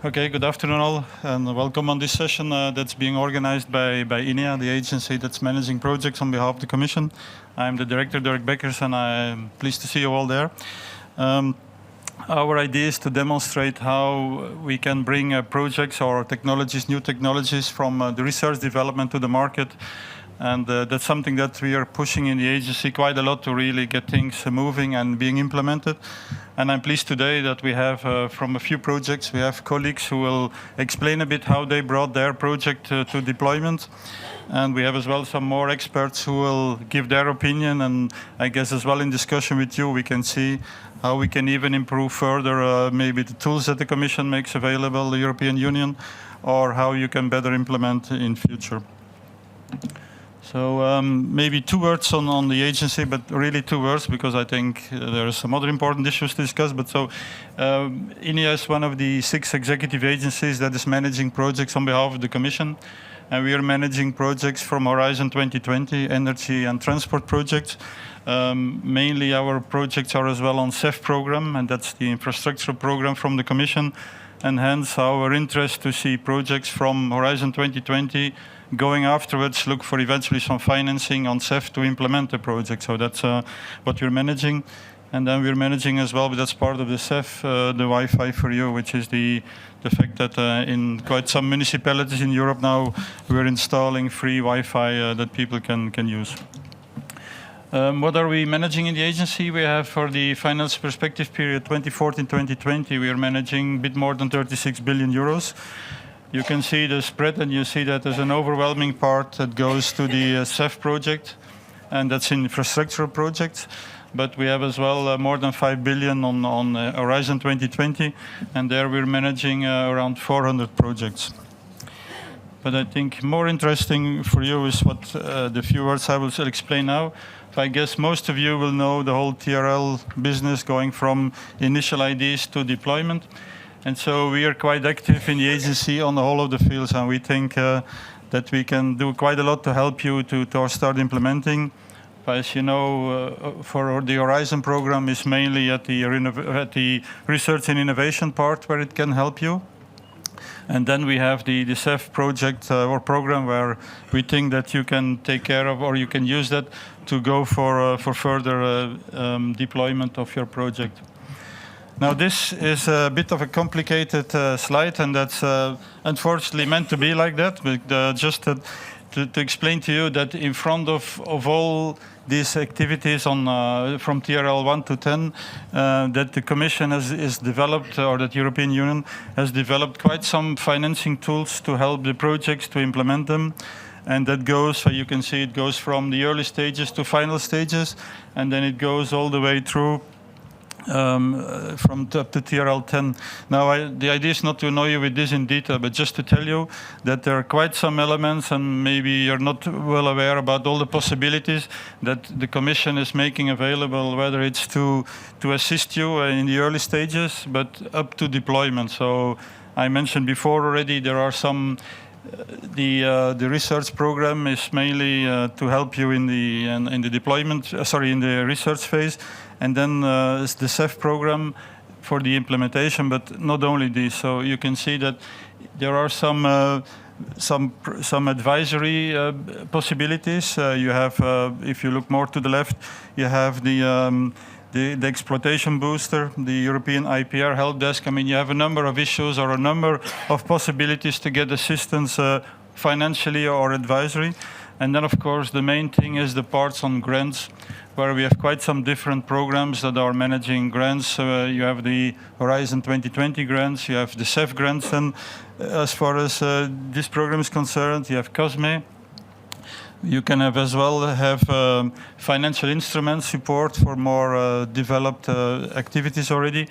Okay, good afternoon all, and welcome on this session that's being organized by INEA, the agency that's managing projects on behalf of the Commission. I'm the director, Dirk Beckers, and I'm pleased to see you all there. Our idea is to demonstrate how we can bring projects or technologies, new technologies from the research development to the market. And that's something that we are pushing in the agency quite a lot to really get things moving and being implemented. And I'm pleased today that we have, from a few projects, we have colleagues who will explain a bit how they brought their project to deployment. And we have as well some more experts who will give their opinion. And I guess as well in discussion with you, we can see how we can even improve further maybe the tools that the Commission makes available, the European Union, or how you can better implement in future. So maybe 2 words on the agency, but really 2 words because I think there are some other important issues to discuss. But so INEA is one of the 6 executive agencies that is managing projects on behalf of the Commission. And we are managing projects from Horizon 2020, energy and transport projects. Mainly our projects are as well on CEF program, and that's the infrastructural program from the Commission. And hence our interest to see projects from Horizon 2020 going afterwards, look for eventually some financing on CEF to implement the project. So that's what we're managing. And then we're managing as well, but that's part of the CEF, the Wi-Fi for you, which is the fact that in quite some municipalities in Europe now, we're installing free Wi-Fi that people can use. What are we managing in the agency? We have for the financial perspective period 2014-2020, we are managing a bit more than 36 billion euros. You can see the spread, and you see that there's an overwhelming part that goes to the CEF project, and that's infrastructural projects. But we have as well more than 5 billion on Horizon 2020, and there we're managing around 400 projects. But I think more interesting for you is what the few words I will explain now. I guess most of you will know the whole TRL business going from initial ideas to deployment. And so we are quite active in the agency on the whole of the fields, and we think that we can do quite a lot to help you to start implementing. As you know, for the Horizon program is mainly at the research and innovation part where it can help you. And then we have the CEF project or program where we think that you can take care of, or you can use that to go for further deployment of your project. Now this is a bit of a complicated slide, and that's unfortunately meant to be like that, but just to explain to you that in front of all these activities on from TRL 1 to 10 that the Commission has developed, or that the European Union has developed quite some financing tools to help the projects to implement them. And that goes, so you can see it goes from the early stages to final stages, and then it goes all the way through from up to TRL 10. Now, the idea is not to annoy you with this in detail, but just to tell you that there are quite some elements, and maybe you're not well aware about all the possibilities that the Commission is making available, whether it's to assist you in the early stages, but up to deployment. So I mentioned before already, there are some the research program is mainly to help you in the deployment, in the research phase, and then is the CEF program for the implementation. But not only this, so you can see that there are some advisory possibilities. You have, if you look more to the left, you have the exploitation booster, the European IPR help desk. I mean, you have a number of issues or a number of possibilities to get assistance financially or advisory. And then, of course, the main thing is the parts on grants, where we have quite some different programs that are managing grants. You have the Horizon 2020 grants, you have the CEF grants, and as far as this program is concerned, you have COSME. You can have as well financial instrument support for more developed activities already,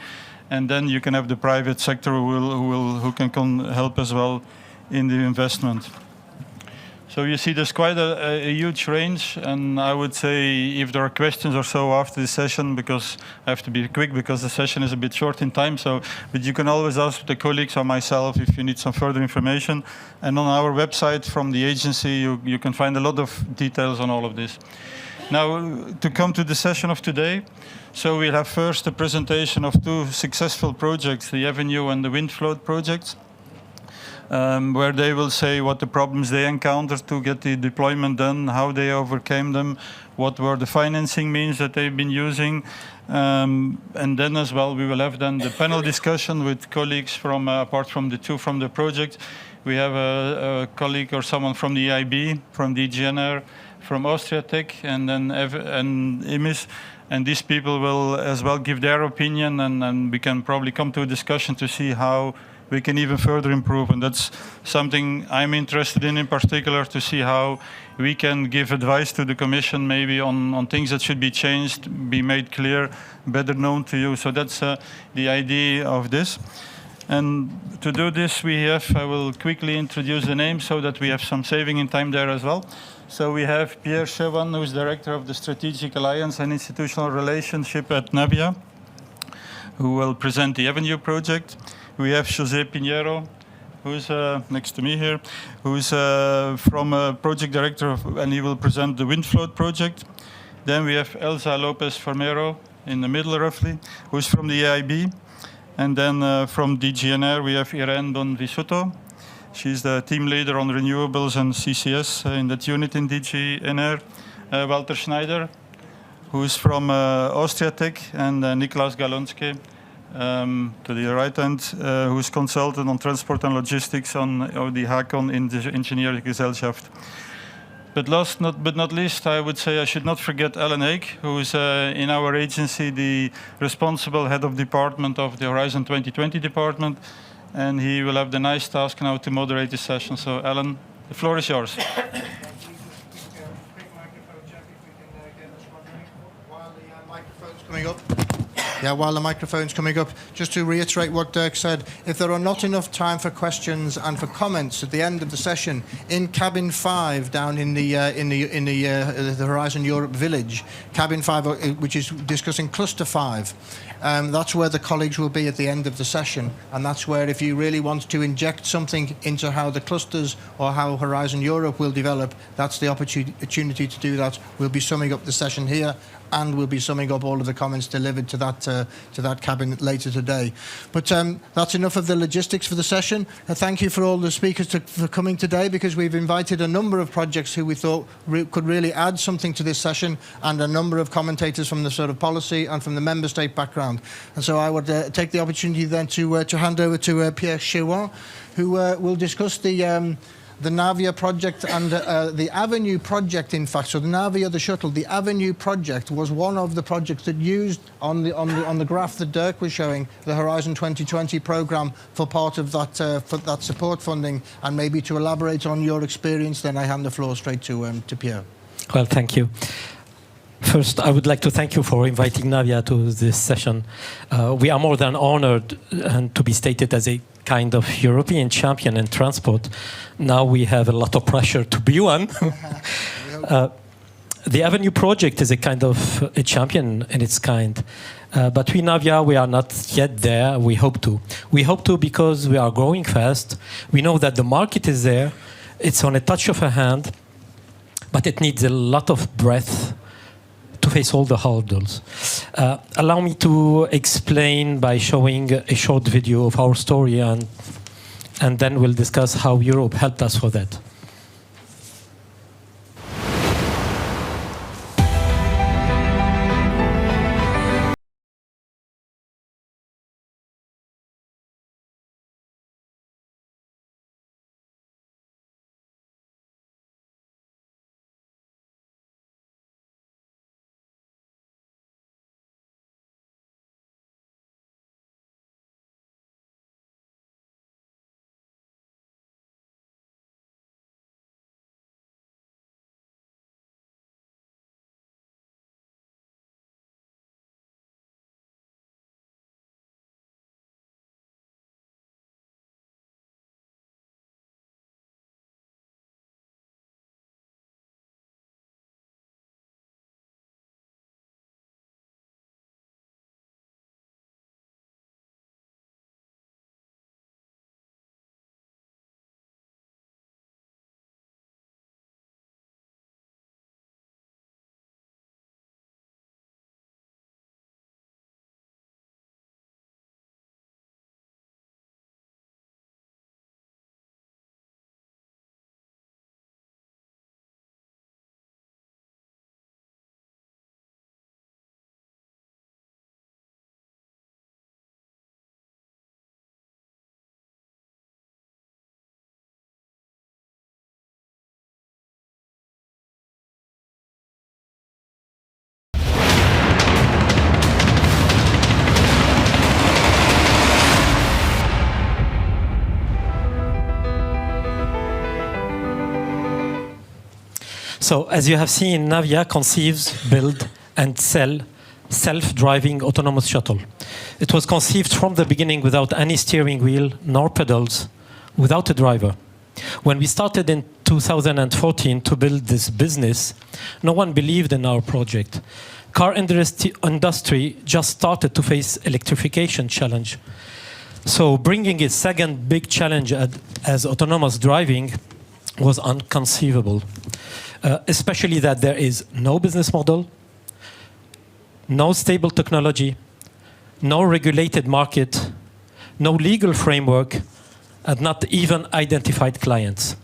and then you can have the private sector who can help as well in the investment. So you see there's quite a huge range, and I would say if there are questions or so after the session, because I have to be quick because the session is a bit short in time, but you can always ask the colleagues or myself if you need some further information. And on our website from the agency, you can find a lot of details on all of this. Now, to come to the session of today, so we'll have first a presentation of 2 successful projects, the Avenue and the Windfloat projects. where they will say what the problems they encountered to get the deployment done, how they overcame them, what were the financing means that they've been using. And then as well, we will have then the panel discussion with colleagues from, apart from the two from the project. We have a colleague or someone from the EIB, from DGNR, from Austria Tech, and then IMIS. And these people will as well give their opinion, and we can probably come to a discussion to see how we can even further improve. And that's something I'm interested in particular, to see how we can give advice to the Commission maybe on things that should be changed, be made clear, better known to you. So that's the idea of this. And to do this, I will quickly introduce the names so that we have some saving in time there as well. So we have Pierre Chevan, who is Director of the Strategic Alliance and Institutional Relationship at Navia, who will present the Avenue project. We have José Pinheiro, who's next to me here, who's from Project Director, and he will present the Windfloat project. Then we have Elsa Lopez Formero, in the middle roughly, who's from the EIB. And then from DGNR, we have Irene Don Visuto. She's the team leader on renewables and CCS in that unit in DGNR. Walter Schneider, who's from Austria Tech, and Niklas Galonske, to the right hand, who's consultant on transport and logistics on the HACON in the Ingenieurgesellschaft. But last but not least, I would say I should not forget Alan Ake, who is in our agency the responsible head of department of the Horizon 2020 department. And he will have the nice task now to moderate this session. So Alan, the floor is yours. Quick microphone check if we can get this one running while the microphone's coming up. Yeah, while the microphone's coming up, just to reiterate what Dirk said, if there are not enough time for questions and for comments at the end of the session, in cabin 5 down in the Horizon Europe Village, cabin 5, which is discussing cluster 5, that's where the colleagues will be at the end of the session, and that's where, if you really want to inject something into how the clusters or how Horizon Europe will develop, that's the opportunity to do that. We'll be summing up the session here, and we'll be summing up all of the comments delivered to that cabin later today. But that's enough of the logistics for the session. Thank you for all the speakers for coming today, because we've invited a number of projects who we thought could really add something to this session, and a number of commentators from the sort of policy and from the member state background. And so I would take the opportunity then to hand over to Pierre Chevan, who will discuss the Navia project and the Avenue project, in fact. So the Navia, the shuttle, the Avenue project was one of the projects that used on the graph that Dirk was showing, the Horizon 2020 program for part of that for that support funding. And maybe to elaborate on your experience, then I hand the floor straight to Pierre. Well, thank you. First, I would like to thank you for inviting Navia to this session. We are more than honored and to be stated as a kind of European champion in transport. Now we have a lot of pressure to be one. The Avenue project is a kind of a champion in its kind. But we, Navia, we are not yet there. We hope to. We hope to because we are growing fast. We know that the market is there. It's on a touch of a hand. But it needs a lot of breath to face all the hurdles. Allow me to explain by showing a short video of our story, and then we'll discuss how Europe helped us for that. So as you have seen, Navia conceives, build, and sell self-driving autonomous shuttle. It was conceived from the beginning without any steering wheel nor pedals, without a driver. When we started in 2014 to build this business, no one believed in our project. Car industry just started to face electrification challenge. So bringing a second big challenge as autonomous driving was inconceivable, especially that there is no business model, no stable technology, no regulated market, no legal framework, and not even identified clients.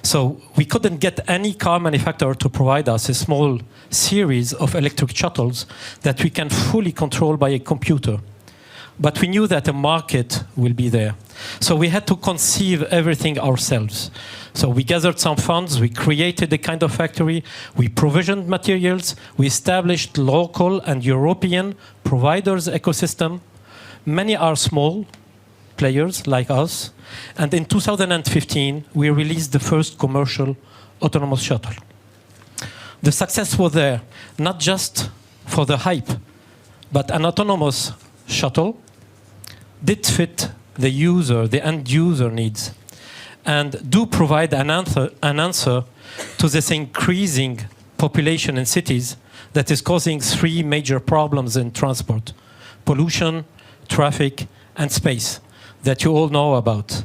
So we couldn't get any car manufacturer to provide us a small series of electric shuttles that we can fully control by a computer. But we knew that a market will be there. So we had to conceive everything ourselves. So we gathered some funds, we created a kind of factory, we provisioned materials, we established local and European providers ecosystem. Many are small players like us. And in 2015, we released the first commercial autonomous shuttle. The success was there, not just for the hype, but an autonomous shuttle did fit the user, the end user needs, and do provide an answer to this increasing population in cities that is causing three major problems in transport: pollution, traffic, and space that you all know about.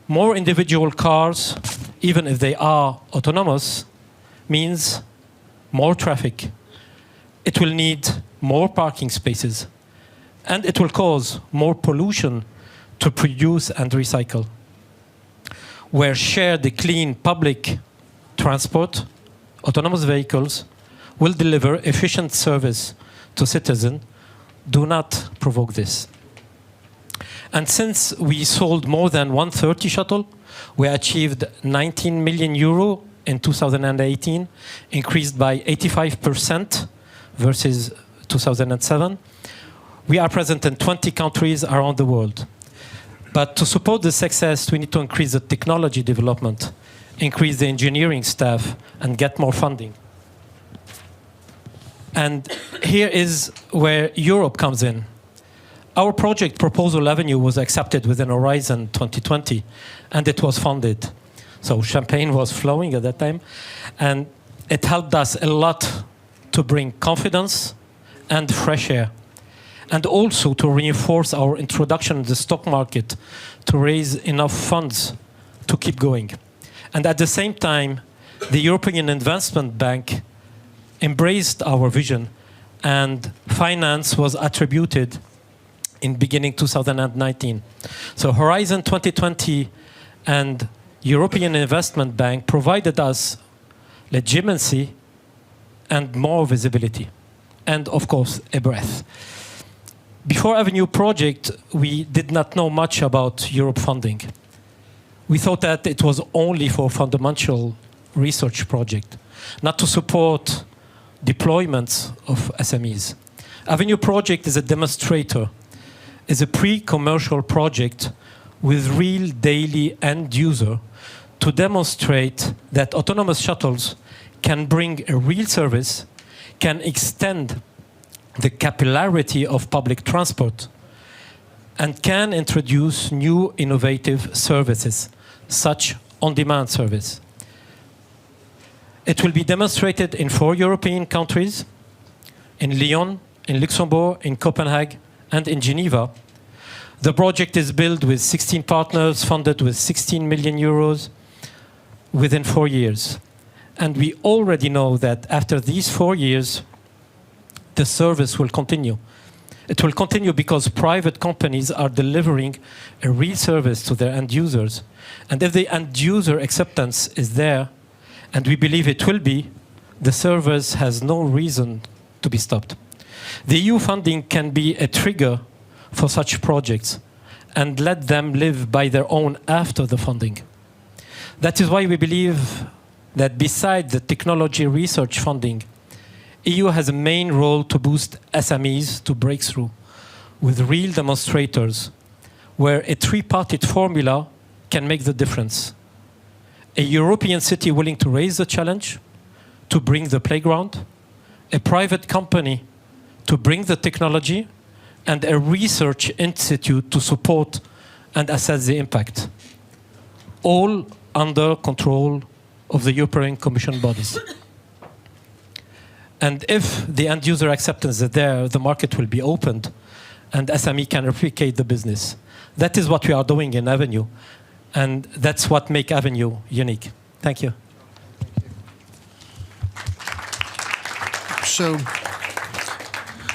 More individual cars, even if they are autonomous, means more traffic. It will need more parking spaces, and it will cause more pollution to produce and recycle. Where shared clean public transport, autonomous vehicles will deliver efficient service to citizens. Do not provoke this. And since we sold more than 130 shuttle, we achieved 19 million euro in 2018, increased by 85% versus 2007. We are present in 20 countries around the world. But to support the success, we need to increase the technology development, increase the engineering staff, and get more funding. And here is where Europe comes in. Our project proposal avenue was accepted within Horizon 2020, and it was funded. So champagne was flowing at that time, and it helped us a lot to bring confidence and fresh air, and also to reinforce our introduction in the stock market to raise enough funds to keep going. And at the same time, the European Investment Bank embraced our vision, and finance was attributed in beginning 2019. So Horizon 2020 and European Investment Bank provided us legitimacy and more visibility, and of course a breath. Before Avenue project, we did not know much about Europe funding. We thought that it was only for fundamental research project, not to support deployments of SMEs. Avenue project is a demonstrator, is a pre-commercial project with real daily end user to demonstrate that autonomous shuttles can bring a real service, can extend the capillarity of public transport, and can introduce new innovative services, such on-demand service. It will be demonstrated in 4 European countries, in Lyon, in Luxembourg, in Copenhagen, and in Geneva. The project is built with 16 partners, funded with 16 million euros within 4 years. And we already know that after these 4 years, the service will continue. It will continue because private companies are delivering a real service to their end users. And if the end user acceptance is there, and we believe it will be, the service has no reason to be stopped. The EU funding can be a trigger for such projects and let them live by their own after the funding. That is why we believe that beside the technology research funding, EU has a main role to boost SMEs to breakthrough with real demonstrators where a tripartite formula can make the difference. A European city willing to raise the challenge, to bring the playground, a private company to bring the technology, and a research institute to support and assess the impact, all under control of the European Commission bodies. And if the end user acceptance is there, the market will be opened and SME can replicate the business. That is what we are doing in Avenue. And that's what makes Avenue unique. Thank you.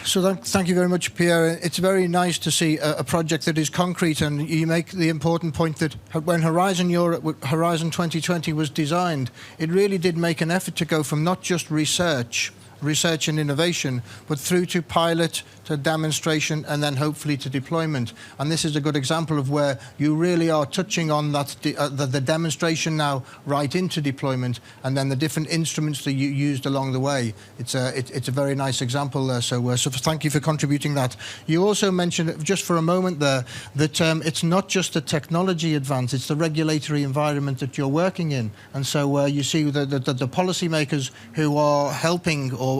Thank you very much, Pierre. It's very nice to see a project that is concrete, and you make the important point that when Horizon Europe, Horizon 2020 was designed, it really did make an effort to go from not just research and innovation, but through to pilot, to demonstration, and then hopefully to deployment. And this is a good example of where you really are touching on that the demonstration now right into deployment, and then the different instruments that you used along the way. It's a very nice example there. So thank you for contributing that. You also mentioned just for a moment there that it's not just the technology advance; it's the regulatory environment that you're working in. And so you see the policymakers who are helping or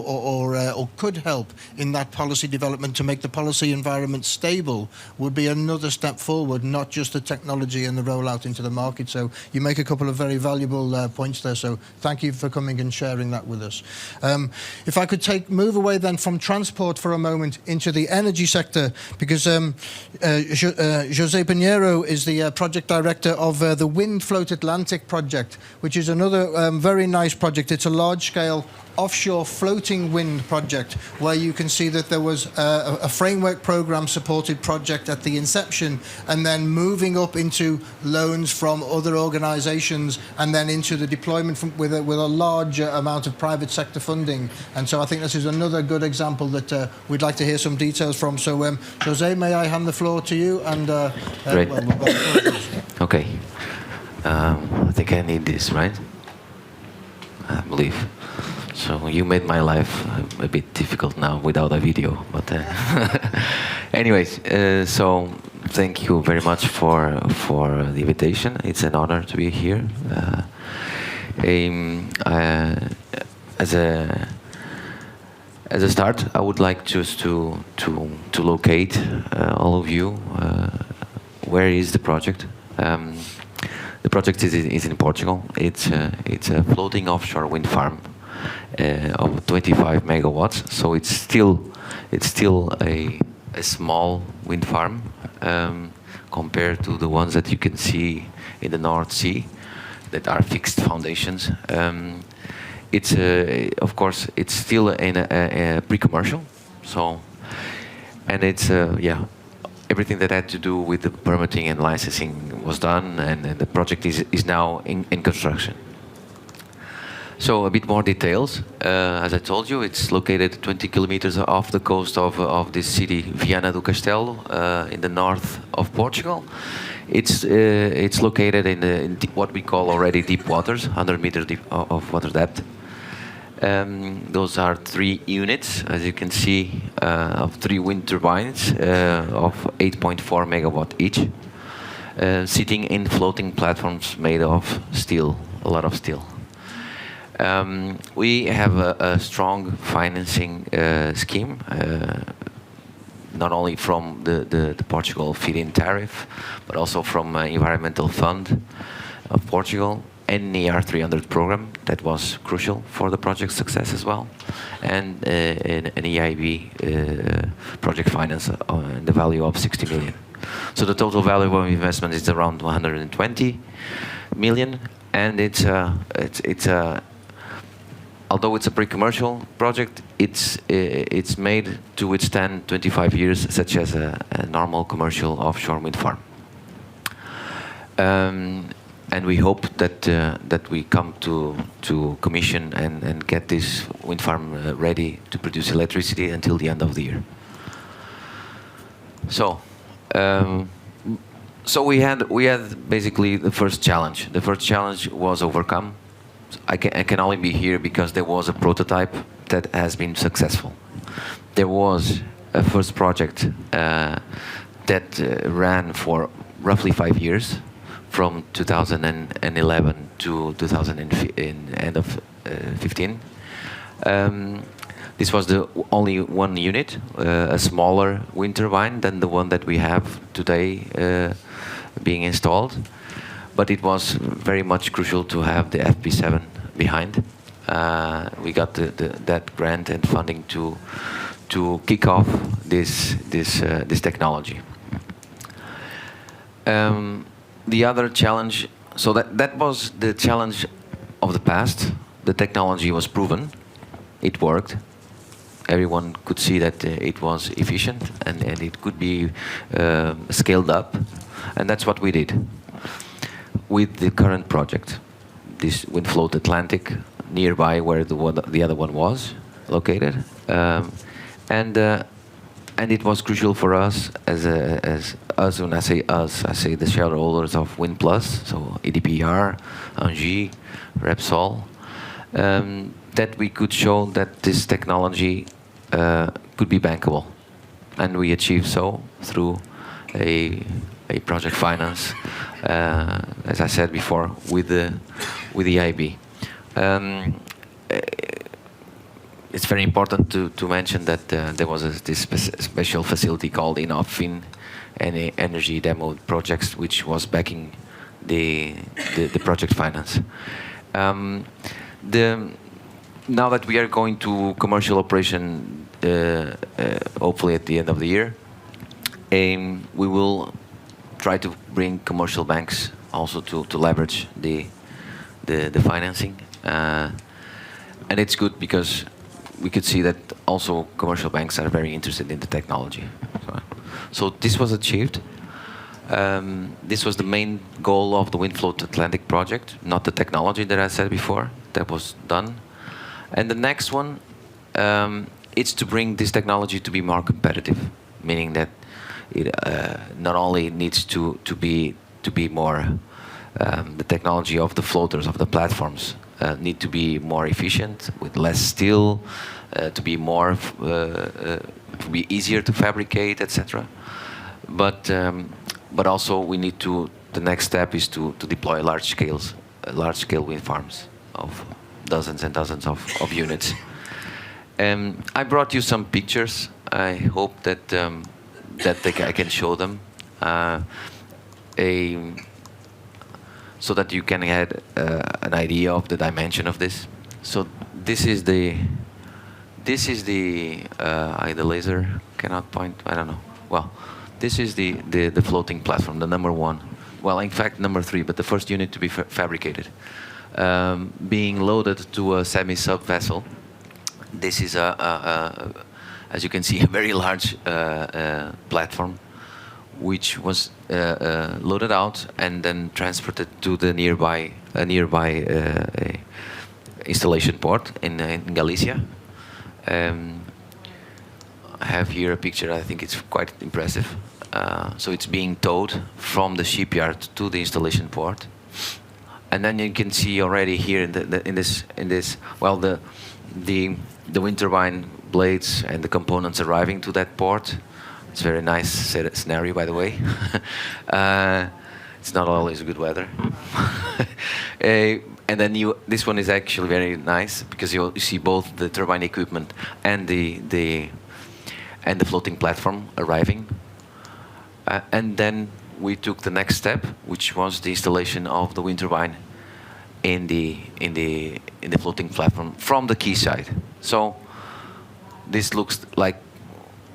could help in that policy development to make the policy environment stable would be another step forward, not just the technology and the rollout into the market. So you make a couple of very valuable points there. So thank you for coming and sharing that with us. If I could move away then from transport for a moment into the energy sector, because José Pinheiro is the project director of the Wind Float Atlantic project, which is another very nice project. It's a large-scale offshore floating wind project where you can see that there was a framework program supported project at the inception, and then moving up into loans from other organizations, and then into the deployment with a large amount of private sector funding. And so I think this is another good example that we'd like to hear some details from. So José, may I hand the floor to you? And Great. Okay. I think I need this, right? I believe. So you made my life a bit difficult now without a video, but anyways, so thank you very much for the invitation. It's an honor to be here. As a start, I would like just to locate all of you. Where is the project? The project is in Portugal. It's a floating offshore wind farm of 25 megawatts. So it's still a small wind farm compared to the ones that you can see in the North Sea that are fixed foundations. It's of course it's still in a pre-commercial. So, and it's everything that had to do with the permitting and licensing was done, and the project is now in construction. So a bit more details. As I told you, it's located 20 kilometers off the coast of this city, Viana do Castelo, in the north of Portugal. It's located in what we call already deep waters, 100 meters deep of water depth. Those are 3 units, as you can see, of 3 wind turbines of 8.4 megawatt each, sitting in floating platforms made of steel, a lot of steel. We have a strong financing scheme, not only from the Portugal feed-in tariff, but also from Environmental Fund of Portugal, and the ER300 program that was crucial for the project's success as well, and an EIB project finance in the value of 60 million. So the total value of investment is around 120 million, and although it's a pre-commercial project, it's made to withstand 25 years, such as a normal commercial offshore wind farm. And we hope that we come to commission and get this wind farm ready to produce electricity until the end of the year. So we had basically the first challenge. The first challenge was overcome. I can only be here because there was a prototype that has been successful. There was a first project that ran for roughly 5 years, from 2011 to end of 15. This was the only one unit, a smaller wind turbine than the one that we have today being installed. But it was very much crucial to have the FP7 behind. We got that grant and funding to kick off this technology. The other challenge, so that was the challenge of the past. The technology was proven, it worked. Everyone could see that it was efficient and it could be scaled up, and that's what we did with the current project. This WindFloat Atlantic, nearby where the other one was located, and it was crucial for us as us. When I say us, I say the shareholders of WindPlus, so EDPR, Engie, Repsol, that we could show that this technology could be bankable, and we achieved so through a project finance, as I said before, with the EIB. It's very important to mention that there was this special facility called InnovFin and Energy Demo Projects, which was backing the project finance. Now that we are going to commercial operation, hopefully at the end of the year, we will try to bring commercial banks also to leverage the financing, and it's good because we could see that also commercial banks are very interested in the technology. So this was achieved. This was the main goal of the WindFloat Atlantic project, not the technology that I said before. That was done. And the next one, it's to bring this technology to be more competitive, meaning that it not only needs to be more, the technology of the floaters, of the platforms, need to be more efficient with less steel, to be more, to be easier to fabricate, etc. But also we need to. The next step is to deploy large scale wind farms of dozens and dozens of units. I brought you some pictures. I hope that I can show them, so that you can get an idea of the dimension of this. So this is the the laser cannot point. I don't know. Well, this is the floating platform, the number one. Well, in fact, number 3, but the first unit to be fabricated, being loaded to a semi-sub vessel. This is as you can see, a very large platform, which was loaded out and then transported to the nearby installation port in Galicia. I have here a picture. I think it's quite impressive. So it's being towed from the shipyard to the installation port, and then you can see already here in this well, the wind turbine blades and the components arriving to that port. It's a very nice scenario, by the way. It's not always good weather. And then this one is actually very nice because you see both the turbine equipment and the floating platform arriving. And then we took the next step, which was the installation of the wind turbine in the floating platform from the quayside. So this looks like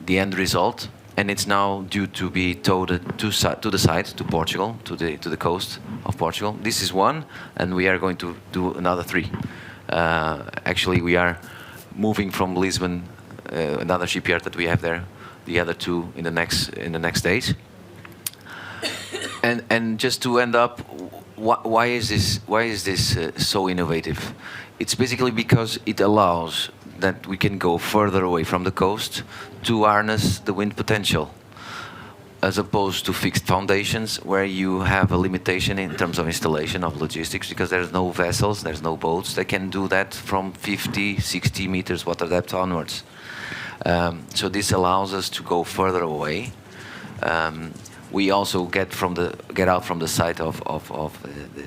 the end result, and it's now due to be towed to the site, to Portugal, to the coast of Portugal. This is one, and we are going to do another 3. Actually, we are moving from Lisbon, another shipyard that we have there, the other 2 in the next days. And just to end up, why is this so innovative? It's basically because it allows that we can go further away from the coast to harness the wind potential, as opposed to fixed foundations where you have a limitation in terms of installation of logistics, because there's no vessels, there's no boats. They can do that from 50, 60 meters water depth onwards. So this allows us to go further away. We also get out from the sight of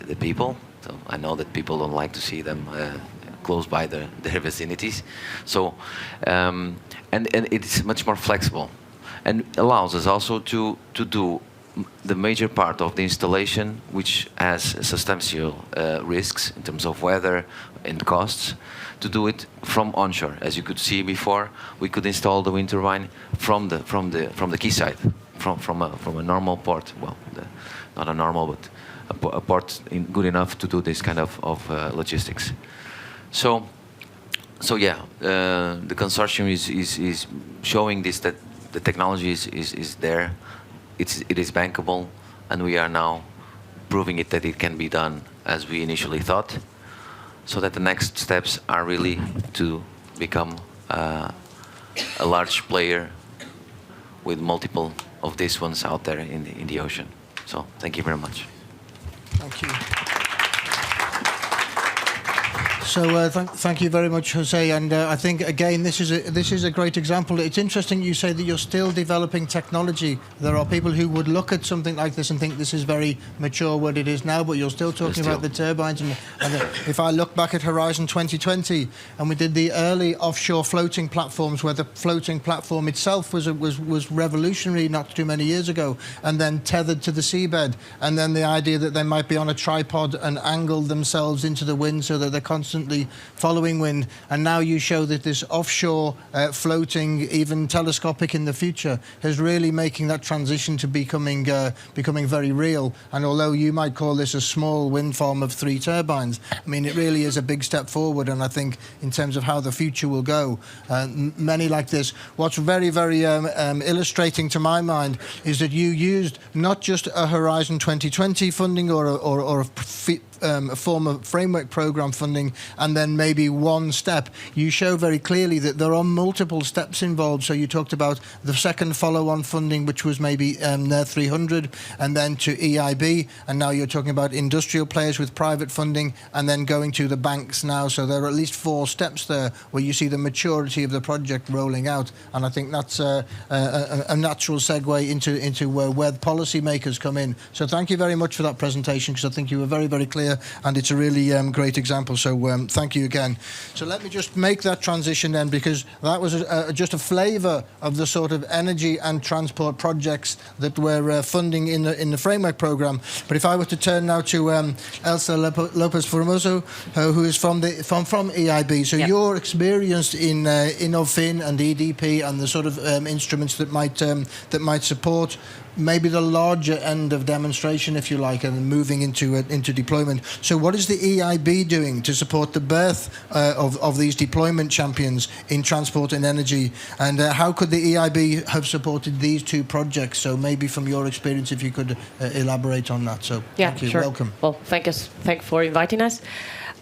the people. So I know that people don't like to see them close by their vicinities. So, and it's much more flexible, and allows us also to do the major part of the installation, which has substantial risks in terms of weather and costs, to do it from onshore. As you could see before, we could install the wind turbine from the quayside, from a normal port. Well, not a normal, but a port good enough to do this kind of logistics. So yeah, the consortium is showing this, that the technology is there. It is bankable, and we are now proving it that it can be done as we initially thought, so that the next steps are really to become a large player with multiple of these ones out there in the ocean. So thank you very much. Thank you. So thank you very much, Jose. And I think again, this is a great example. It's interesting you say that you're still developing technology. There are people who would look at something like this and think this is very mature what it is now, but you're still talking about the turbines. And if I look back at Horizon 2020, and we did the early offshore floating platforms, where the floating platform itself was revolutionary not too many years ago, and then tethered to the seabed, and then the idea that they might be on a tripod and angle themselves into the wind so that they're constantly following wind, and now you show that this offshore floating, even telescopic in the future, is really making that transition to becoming very real. And although you might call this a small wind farm of 3 turbines, I mean, it really is a big step forward. And I think in terms of how the future will go, many like this. What's very, very illustrating to my mind is that you used not just a Horizon 2020 funding or a form of framework program funding, and then maybe one step. You show very clearly that there are multiple steps involved. So you talked about the second follow-on funding, which was maybe near 300, and then to EIB, and now you're talking about industrial players with private funding, and then going to the banks now. So there are at least 4 steps there where you see the maturity of the project rolling out, and I think that's a natural segue into where the policymakers come in. So thank you very much for that presentation, because I think you were very, very clear, and it's a really great example. So thank you again. So let me just make that transition then, because that was just a flavour of the sort of energy and transport projects that we're funding in the framework programme. But if I were to turn now to Elsa Lopez Formoso, who is from EIB. So you're experienced in InnovFin and EDP and the sort of instruments that might support maybe the larger end of demonstration, if you like, and moving into deployment. So what is the EIB doing to support the birth of these deployment champions in transport and energy? And how could the EIB have supported these 2 projects? So maybe from your experience, if you could elaborate on that. So thank you. Sure. Welcome. Well, thank you for inviting us.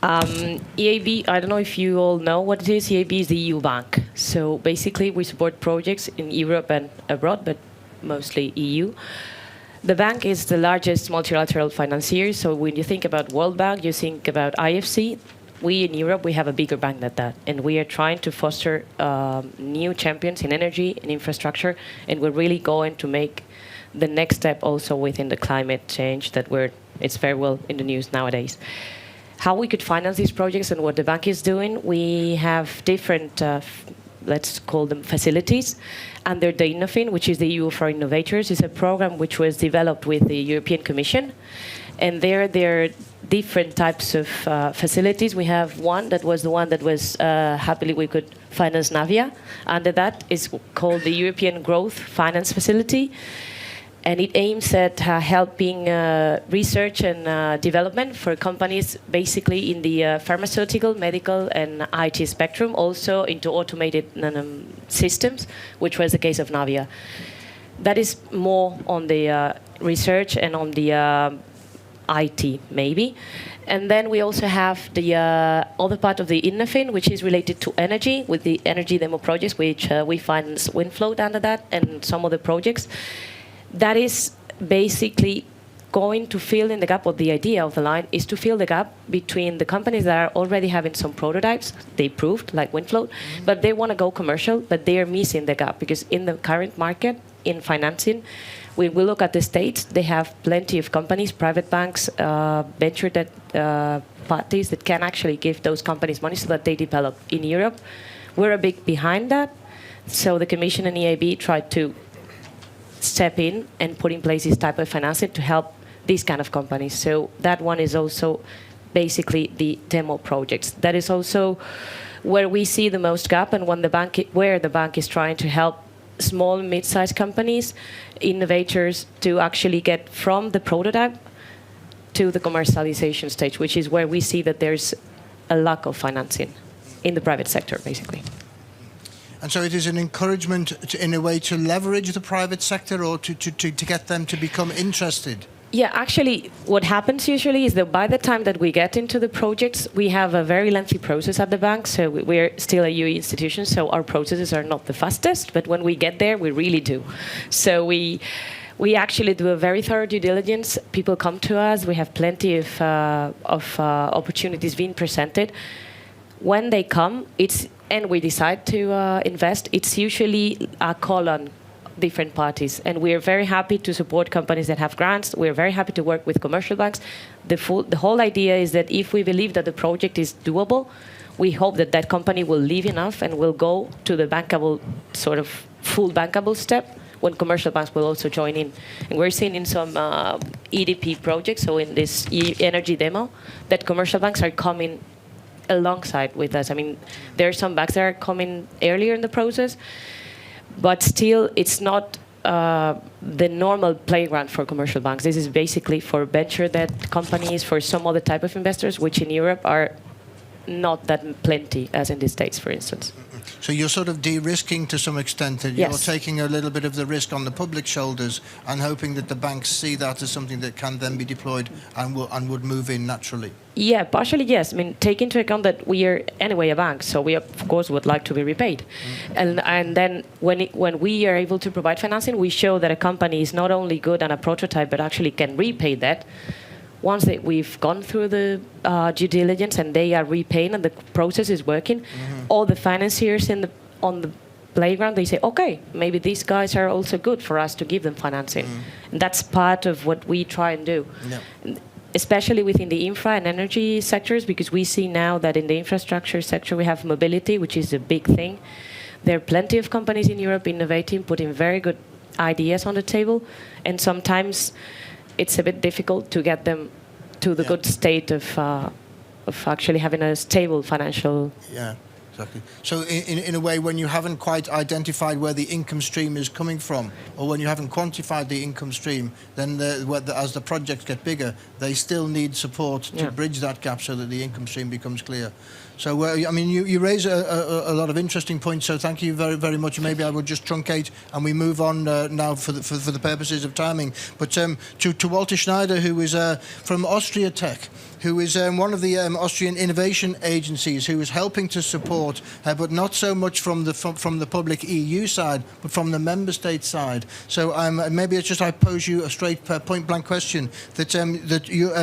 EIB, I don't know if you all know what it is. EIB is the EU bank. So basically, we support projects in Europe and abroad, but mostly EU. The bank is the largest multilateral financier. So when you think about World Bank, you think about IFC. We in Europe, we have a bigger bank than that. And we are trying to foster new champions in energy and infrastructure. And we're really going to make the next step also within the climate change that it's very well in the news nowadays. How we could finance these projects and what the bank is doing, we have different let's call them facilities, under the InnoFin, which is the EU for Innovators. It's a program which was developed with the European Commission. And there are different types of facilities. We have one that was the one that was happily we could finance Navia. Under that is called the European Growth Finance Facility. And it aims at helping research and development for companies basically in the pharmaceutical, medical, and IT spectrum, also into automated systems, which was the case of Navia. That is more on the research and on the IT, maybe. And then we also have the other part of the InnoFin, which is related to energy, with the energy demo projects, which we finance WindFloat under that, and some other projects. That is basically going to fill in the gap, or the idea of the line is to fill the gap between the companies that are already having some prototypes, they proved, like WindFloat, but they want to go commercial, but they are missing the gap, because in the current market, in financing. When we look at the States, they have plenty of companies, private banks, venture debt parties that can actually give those companies money so that they develop. In Europe, we're a bit behind that. So the Commission and EIB tried to step in and put in place this type of financing to help these kind of companies. So that one is also basically the demo projects. That is also where we see the most gap, and when where the bank is trying to help small and mid-sized companies, innovators, to actually get from the prototype to the commercialization stage, which is where we see that there's a lack of financing in the private sector, basically. And so it is an encouragement, in a way, to leverage the private sector, or to get them to become interested? Yeah, actually, what happens usually is that by the time that we get into the projects, we have a very lengthy process at the bank. So we're still a UE institution, so our processes are not the fastest. But when we get there, we really do. So we actually do a very thorough due diligence. People come to us. We have plenty of opportunities being presented. When they come, and we decide to invest, it's usually a call on different parties. And we are very happy to support companies that have grants. We're very happy to work with commercial banks. The whole idea is that if we believe that the project is doable, we hope that that company will live enough and will go to the bankable, sort of full bankable step, when commercial banks will also join in. And we're seeing in some EDP projects, so in this energy demo, that commercial banks are coming alongside with us. I mean, there are some banks that are coming earlier in the process, but still, it's not the normal playground for commercial banks. This is basically for venture debt companies, for some other type of investors, which in Europe are not that plenty as in the States, for instance. So you're sort of de-risking to some extent, that Yes. you're taking a little bit of the risk on the public shoulders and hoping that the banks see that as something that can then be deployed and would move in naturally. Yeah, partially, yes. I mean, take into account that we are anyway a bank, so we, of course, would like to be repaid. And then when we are able to provide financing, we show that a company is not only good on a prototype, but actually can repay that. Once that we've gone through the due diligence and they are repaying and the process is working, all the financiers on the playground, they say, okay, maybe these guys are also good for us to give them financing. And that's part of what we try and do. Yeah. Especially within the infra and energy sectors, because we see now that in the infrastructure sector we have mobility, which is a big thing. There are plenty of companies in Europe innovating, putting very good ideas on the table, and sometimes it's a bit difficult to get them to the good state of actually having a stable financial. Yeah, exactly. So in a way, when you haven't quite identified where the income stream is coming from, or when you haven't quantified the income stream, then as the projects get bigger, they still need support to bridge that gap so that the income stream becomes clear. So, I mean, you raise a lot of interesting points, so thank you very, very much. Maybe I would just truncate and we move on now for the purposes of timing. But to Walter Schneider, who is from Austria Tech, who is one of the Austrian innovation agencies, who is helping to support, but not so much from the public EU side, but from the member state side. So maybe it's just I pose you a straight point-blank question, that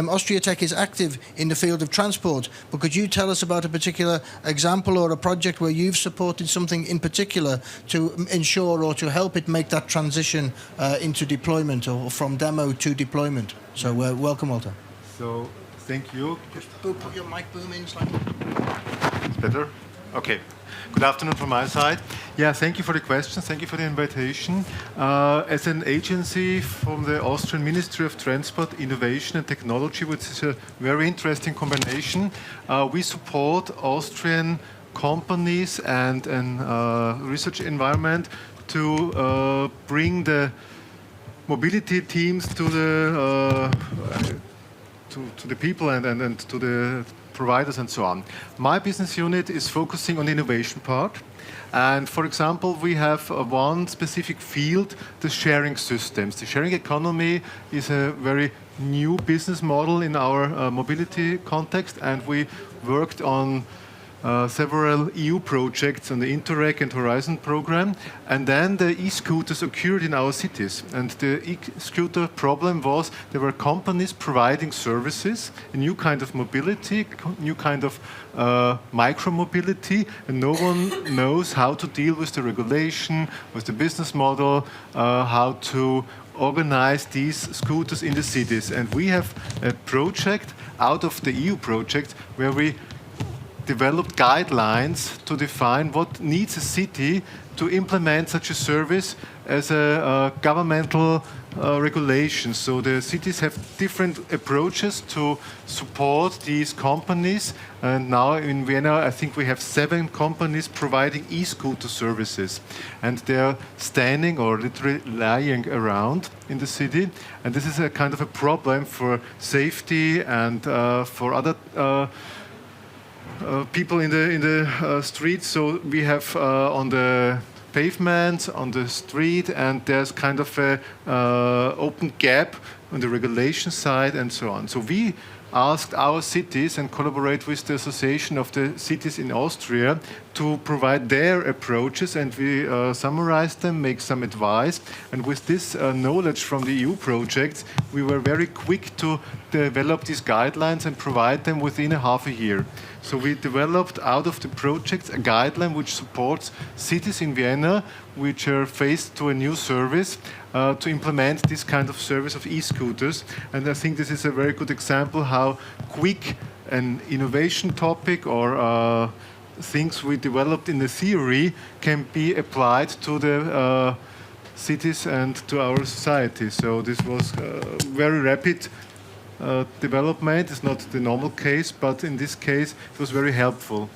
Austria Tech is active in the field of transport, but could you tell us about a particular example or a project where you've supported something in particular to ensure or to help it make that transition into deployment, or from demo to deployment? So welcome, Walter. So, thank you. Just put your mic boom in slightly. It's better? Okay. Good afternoon from my side. Yeah, thank you for the question. Thank you for the invitation. As an agency from the Austrian Ministry of Transport, Innovation and Technology, which is a very interesting combination, we support Austrian companies and research environment to bring the mobility teams to the people and to the providers and so on. My business unit is focusing on the innovation part. And for example, we have one specific field, the sharing systems. The sharing economy is a very new business model in our mobility context, and we worked on several EU projects on the Interreg and Horizon program, and then the e-scooters occurred in our cities. And the e-scooter problem was there were companies providing services, a new kind of mobility, new kind of micro-mobility, and no one knows how to deal with the regulation, with the business model, how to organize these scooters in the cities. And we have a project out of the EU project where we developed guidelines to define what needs a city to implement such a service as a governmental regulation. So the cities have different approaches to support these companies. And now in Vienna, I think we have 7 companies providing e-scooter services. And they're standing or literally lying around in the city. And this is a kind of a problem for safety and for other people in the streets. So we have on the pavement, on the street, and there's kind of a open gap on the regulation side and so on. So we asked our cities and collaborate with the Association of the Cities in Austria to provide their approaches, and we summarize them, make some advice. And with this knowledge from the EU projects, we were very quick to develop these guidelines and provide them within a half a year. So we developed out of the projects a guideline which supports cities in Vienna which are faced to a new service to implement this kind of service of e-scooters. And I think this is a very good example how quick an innovation topic or things we developed in the theory can be applied to the cities and to our society. So this was very rapid development. It's not the normal case, but in this case, it was very helpful.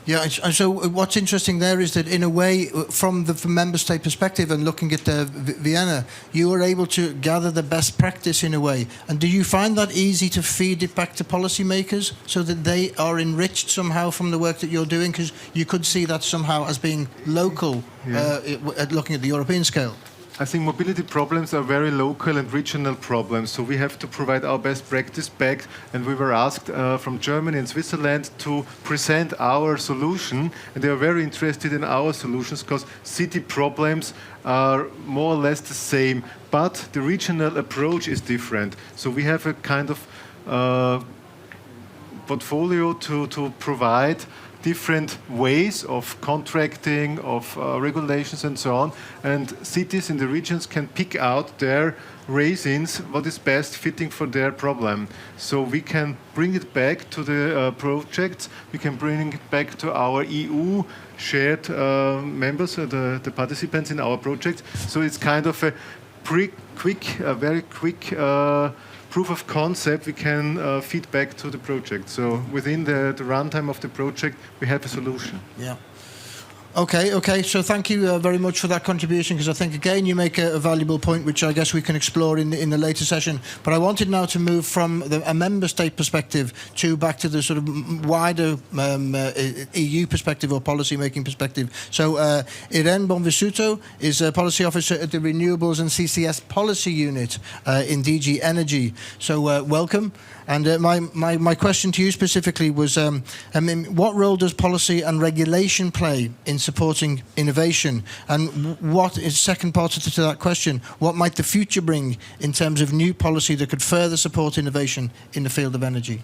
Yeah, and so what's interesting there is that in a way, from the member state perspective and looking at Vienna, you were able to gather the best practice in a way. And do you find that easy to feed it back to policymakers so that they are enriched somehow from the work that you're doing? Because you could see that somehow as being local, looking at the European scale. I think mobility problems are very local and regional problems, so we have to provide our best practice back. And we were asked from Germany and Switzerland to present our solution, and they are very interested in our solutions because city problems are more or less the same, but the regional approach is different. So we have a kind of portfolio to provide different ways of contracting, of regulations and so on. And cities in the regions can pick out their raisins, what is best fitting for their problem. So we can bring it back to the projects, we can bring it back to our EU shared members, the participants in our project. So it's kind of a very quick proof of concept we can feed back to the project. So within the runtime of the project, we have a solution. Yeah. Okay. So thank you very much for that contribution, because I think, again, you make a valuable point, which I guess we can explore in the later session. But I wanted now to move from a member state perspective to back to the sort of wider EU perspective or policy-making perspective. So Irene Bonvissuto is a policy officer at the Renewables and CCS Policy Unit in DG Energy. So welcome. And my question to you specifically was, what role does policy and regulation play in supporting innovation? And what is, second part to that question, what might the future bring in terms of new policy that could further support innovation in the field of energy?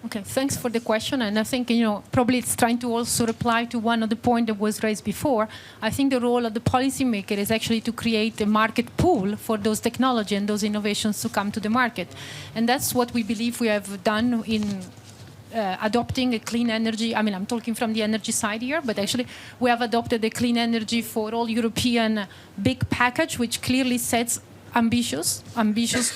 Okay, thanks for the question. And I think, probably it's trying to also reply to one of the points that was raised before. I think the role of the policymaker is actually to create a market pool for those technology and those innovations to come to the market. And that's what we believe we have done in adopting a clean energy. I mean, I'm talking from the energy side here, but actually we have adopted a clean energy for all European big package, which clearly sets ambitious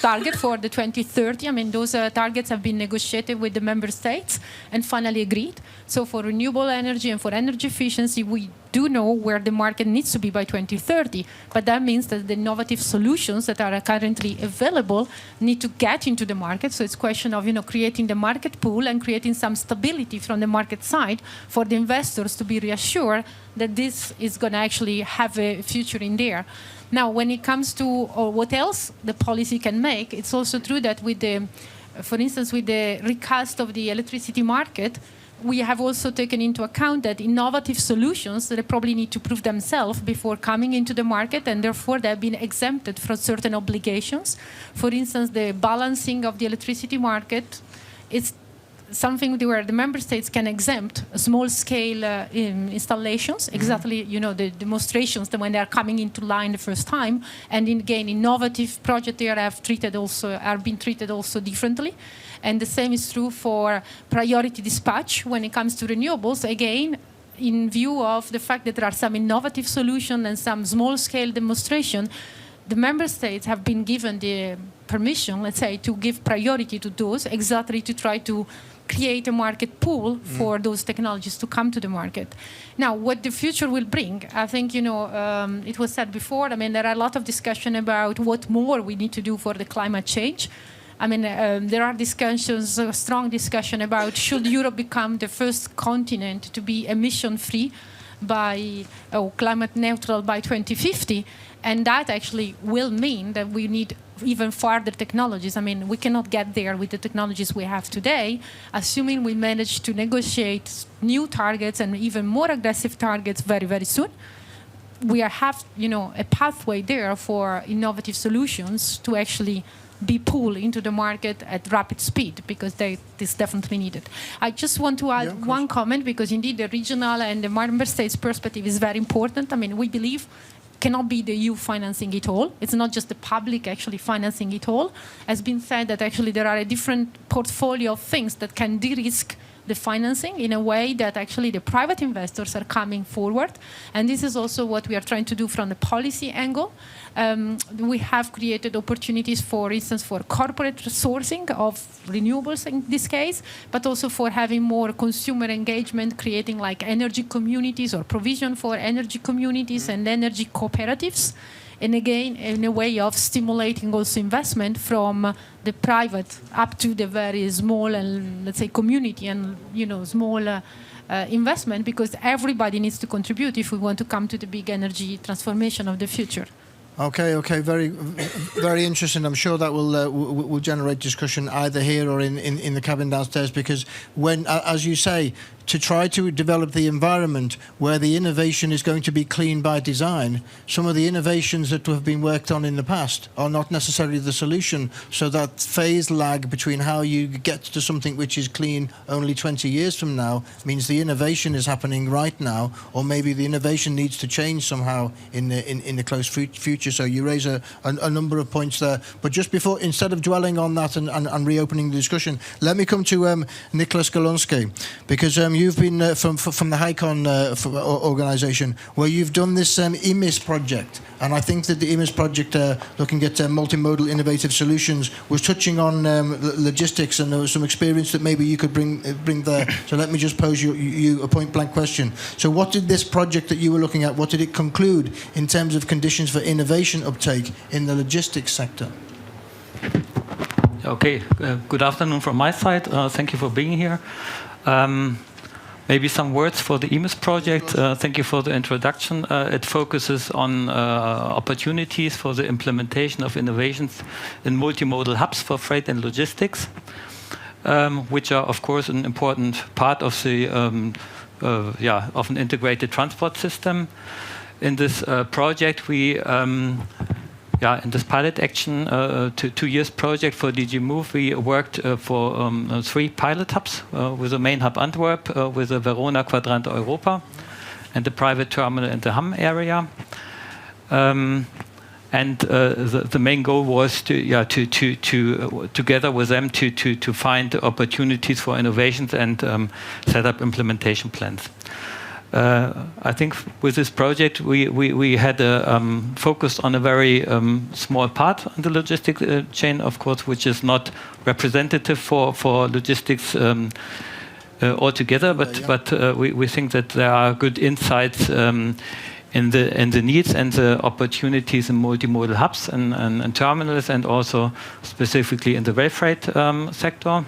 target for the 2030. I mean, those targets have been negotiated with the member states and finally agreed. So for renewable energy and for energy efficiency, we do know where the market needs to be by 2030. But that means that the innovative solutions that are currently available need to get into the market. So it's a question of, creating the market pool and creating some stability from the market side for the investors to be reassured that this is going to actually have a future in there. Now, when it comes to what else the policy can make, it's also true that with the, for instance, with the recast of the electricity market, we have also taken into account that innovative solutions, they probably need to prove themselves before coming into the market, and therefore they have been exempted from certain obligations. For instance, the balancing of the electricity market is something where the member states can exempt small-scale installations, exactly, the demonstrations that when they are coming into line the first time, and again, innovative projects there are being treated also differently. And the same is true for priority dispatch when it comes to renewables. Again, in view of the fact that there are some innovative solutions and some small-scale demonstration, the member states have been given the permission, let's say, to give priority to those, exactly to try to create a market pool for those technologies to come to the market. Now, what the future will bring, I think, it was said before, there are a lot of discussion about what more we need to do for the climate change. There are discussions, a strong discussion about should Europe become the first continent to be emission-free climate neutral by 2050, and that actually will mean that we need even further technologies. We cannot get there with the technologies we have today, assuming we manage to negotiate new targets and even more aggressive targets very, very soon. We have, a pathway there for innovative solutions to actually be pulled into the market at rapid speed, because this definitely needed. I just want to add one comment, because indeed the regional and the member states perspective is very important. We believe cannot be the EU financing it all. It's not just the public actually financing it all. As been said, that actually there are a different portfolio of things that can de-risk the financing in a way that actually the private investors are coming forward. And this is also what we are trying to do from the policy angle. We have created opportunities, for instance, for corporate sourcing of renewables in this case, but also for having more consumer engagement, creating like energy communities or provision for energy communities and energy cooperatives. And again, in a way of stimulating also investment from the private up to the very small and, let's say, community and, small investment, because everybody needs to contribute if we want to come to the big energy transformation of the future. Okay, very, very interesting. I'm sure that will generate discussion either here or in the cabin downstairs, because when, as you say, to try to develop the environment where the innovation is going to be clean by design, some of the innovations that have been worked on in the past are not necessarily the solution. So that phase lag between how you get to something which is clean only 20 years from now means the innovation is happening right now, or maybe the innovation needs to change somehow in the close future. So you raise a number of points there. But just before, instead of dwelling on that and reopening the discussion, let me come to Nicholas Galonsky, because you've been from the HICON organisation, where you've done this EMIS project. And I think that the EMIS project, looking at multimodal innovative solutions, was touching on logistics, and there was some experience that maybe you could bring there. So let me just pose you a point-blank question. So what did this project that you were looking at, what did it conclude in terms of conditions for innovation uptake in the logistics sector? Okay, good afternoon from my side. Thank you for being here. Maybe some words for the EMIS project. Thank you for the introduction. It focuses on opportunities for the implementation of innovations in multimodal hubs for freight and logistics, which are, of course, an important part of the of an integrated transport system. In this project, we in this pilot action, 2 years project for DG Move, we worked for 3 pilot hubs, with the main hub Antwerp, with the Verona Quadrant Europa, and the private terminal in the Hamm area. The main goal was to together with them to find opportunities for innovations and set up implementation plans. I think with this project we had focused on a very small part of the logistics chain, of course, which is not representative for logistics altogether. But we think that there are good insights in the needs and the opportunities in multimodal hubs and terminals, and also specifically in the rail freight sector.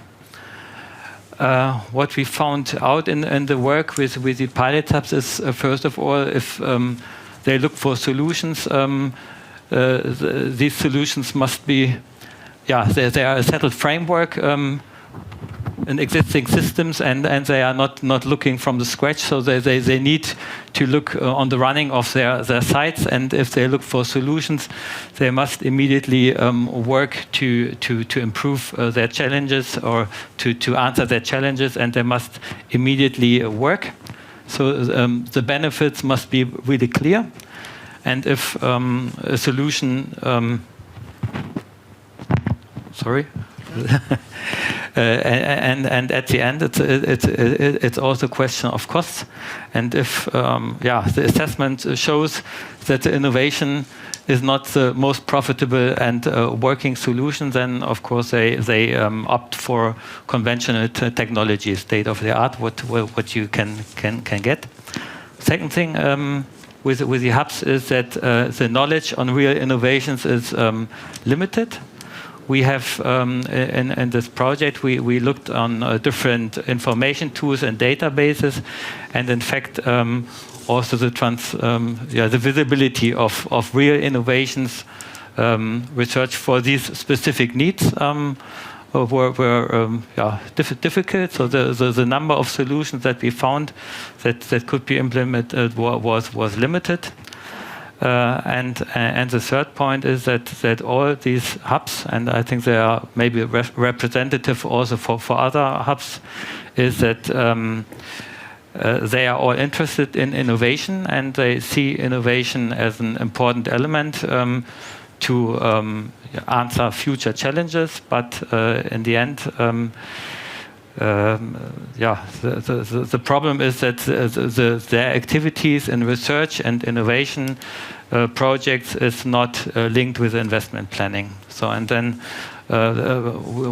What we found out in the work with the pilot hubs is, first of all, if they look for solutions, these solutions must be, there are a settled framework in existing systems, and they are not looking from the scratch. So they need to look on the running of their sites, and if they look for solutions, they must immediately work to improve their challenges or to answer their challenges, and they must immediately work. So the benefits must be really clear. And if a solution, and at the end, it's also a question of costs. And if the assessment shows that the innovation is not the most profitable and working solution, then of course they opt for conventional technology, state of the art, what you can get. Second thing with the hubs is that the knowledge on real innovations is limited. We have, in this project, we looked on different information tools and databases, and in fact, also the visibility of real innovations, research for these specific needs were difficult. So the number of solutions that we found that could be implemented was limited. And the third point is that all these hubs, and I think they are maybe representative also for other hubs, is that they are all interested in innovation, and they see innovation as an important element to answer future challenges. But in the end, the problem is that their activities in research and innovation projects is not linked with investment planning. So, and then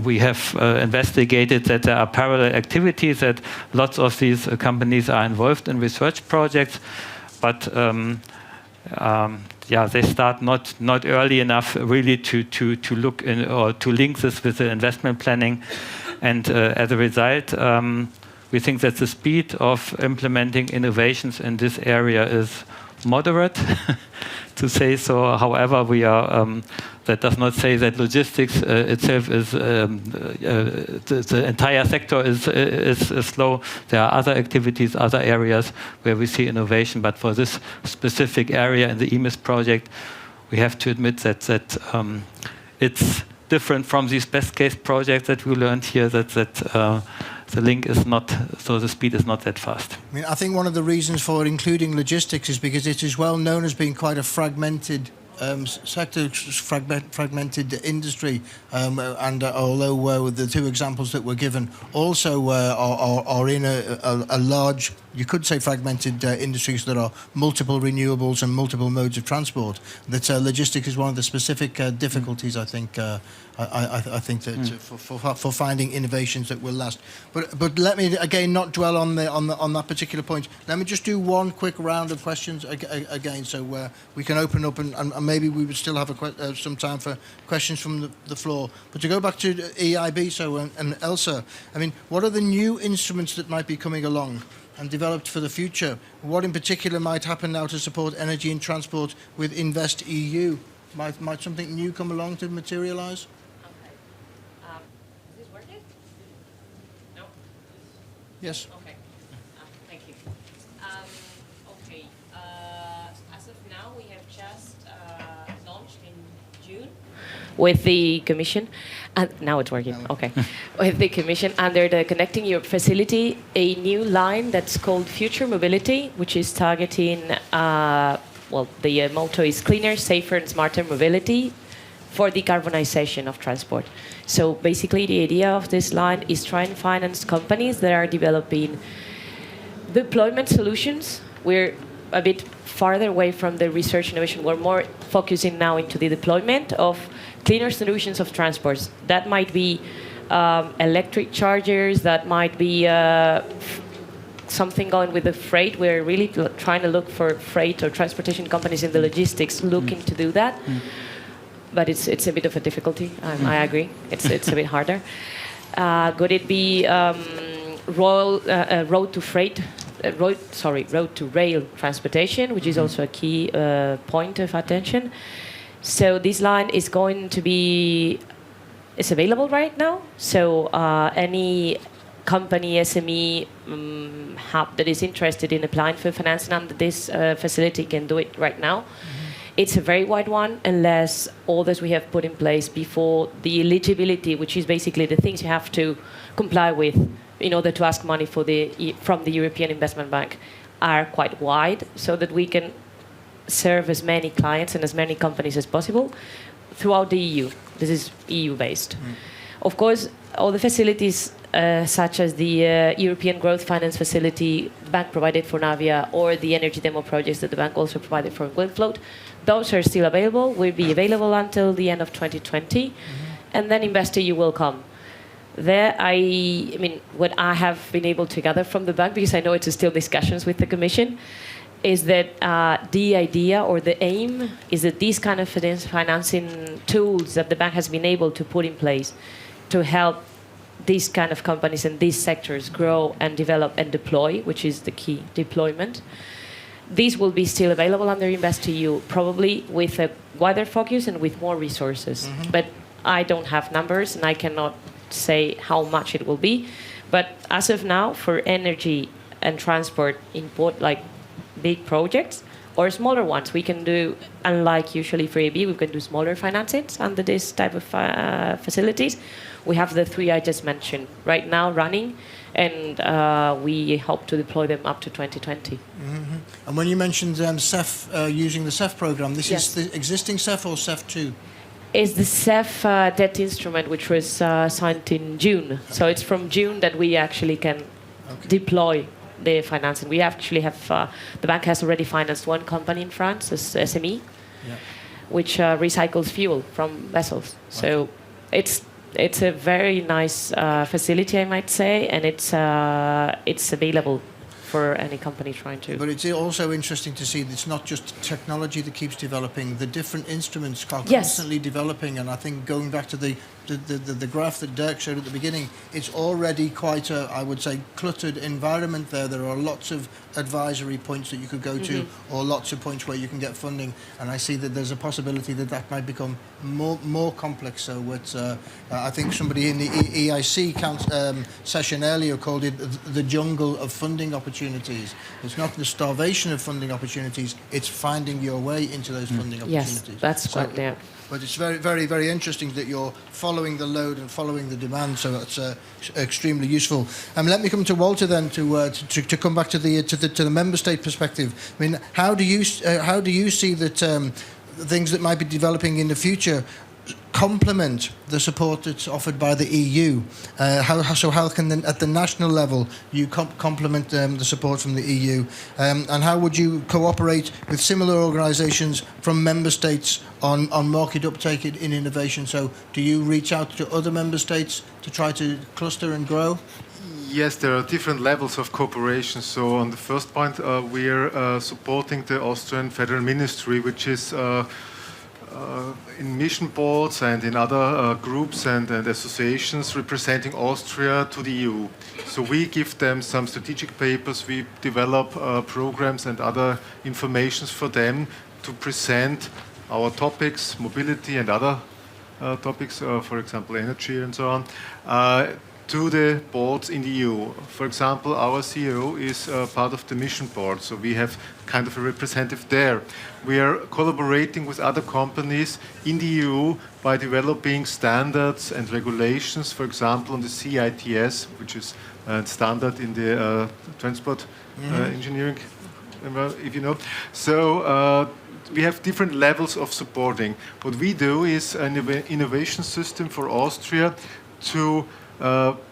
we have investigated that there are parallel activities, that lots of these companies are involved in research projects, but they start not early enough really to look in or to link this with the investment planning. And as a result, we think that the speed of implementing innovations in this area is moderate, to say so. However, we are that does not say that logistics itself is the entire sector is slow. There are other activities, other areas where we see innovation, but for this specific area in the EMIS project, we have to admit that it's different from these best case projects that we learned here, that the link is not, so the speed is not that fast. I mean, I think one of the reasons for including logistics is because it is well known as being quite a fragmented sector, fragmented industry, and although the two examples that were given also are in a large, you could say, fragmented industries that are multiple renewables and multiple modes of transport, that logistics is one of the specific difficulties, I think. I think that for finding innovations that will last. But let me again not dwell on that particular point. Let me just do one quick round of questions again, so we can open up and maybe we would still have some time for questions from the floor. But to go back to EIB, so and Elsa, I mean, what are the new instruments that might be coming along and developed for the future? What in particular might happen now to support energy and transport with Invest EU? Might something new come along to materialise? Yes. Okay. Thank you. Okay. As of now, we have just launched in June with the Commission, and now it's working. Okay, with the Commission under the Connecting Europe facility, a new line that's called Future Mobility, which is targeting. The motto is cleaner, safer, and smarter mobility for decarbonization of transport. So basically the idea of this line is try and finance companies that are developing deployment solutions. We're a bit farther away from the research innovation. We're more focusing now into the deployment of cleaner solutions of transports. That might be electric chargers, that might be something going with the freight. We're really trying to look for freight or transportation companies in the logistics looking to do that. But it's a bit of a difficulty. I agree. It's a bit harder. Could it be road to rail transportation, which is also a key point of attention. So this line is going to be, it's available right now. So any company, SME hub that is interested in applying for financing under this facility can do it right now. It's a very wide one, unless all that we have put in place before the eligibility, which is basically the things you have to comply with in order to ask money from the European Investment Bank, are quite wide, so that we can serve as many clients and as many companies as possible throughout the EU. This is EU-based. Of course, all the facilities such as the European Growth Finance Facility the bank provided for Navia, or the energy demo projects that the bank also provided for Windfloat, those are still available, will be available until the end of 2020, and then InvestEU will come. There, I mean, what I have been able to gather from the bank, because I know it's still discussions with the Commission, is that the idea or the aim is that these kind of financing tools that the bank has been able to put in place to help these kind of companies and these sectors grow and develop and deploy, which is the key, deployment. These will be still available under InvestEU, probably with a wider focus and with more resources. But I don't have numbers, and I cannot say how much it will be. But as of now, for energy and transport import, like big projects or smaller ones, we can do, unlike usually for EIB, we can do smaller financings under this type of facilities. We have the three I just mentioned right now running, and we hope to deploy them up to 2020. And when you mentioned CEF, using the CEF program, this Yes. is the existing CEF or CEF 2? Is the CEF debt instrument, which was signed in June. So it's from June that we actually can deploy the financing. We actually have, the bank has already financed one company in France, as SME, which recycles fuel from vessels. So it's a very nice facility, I might say, and it's available for any company trying to. But it's also interesting to see that it's not just technology that keeps developing. The different instruments are Yes. constantly developing, and I think going back to the graph that Dirk showed at the beginning, it's already quite a, I would say, cluttered environment there. There are lots of advisory points that you could go to, or lots of points where you can get funding, and I see that there's a possibility that that might become more complex. So it's, I think somebody in the EIC session earlier called it the jungle of funding opportunities. It's not the starvation of funding opportunities, it's finding your way into those funding opportunities. Yes, that's quite there. But it's very, very, very interesting that you're following the load and following the demand. So that's extremely useful. Let me come to Walter then to come back to the member state perspective. I mean, how do you see that things that might be developing in the future complement the support that's offered by the EU? How can then, at the national level, you complement the support from the EU? And how would you cooperate with similar organisations from member states on market uptake in innovation? So do you reach out to other member states to try to cluster and grow? Yes, there are different levels of cooperation. So on the first point, we are supporting the Austrian Federal Ministry, which is in mission boards and in other groups and associations representing Austria to the EU. So we give them some strategic papers, we develop programs and other informations for them to present our topics, mobility and other topics, for example energy and so on, to the boards in the EU. For example, our CEO is part of the mission board, so we have kind of a representative there. We are collaborating with other companies in the EU by developing standards and regulations, for example, on the CITS, which is a standard in the transport engineering, if you know. So we have different levels of supporting. What we do is an innovation system for Austria to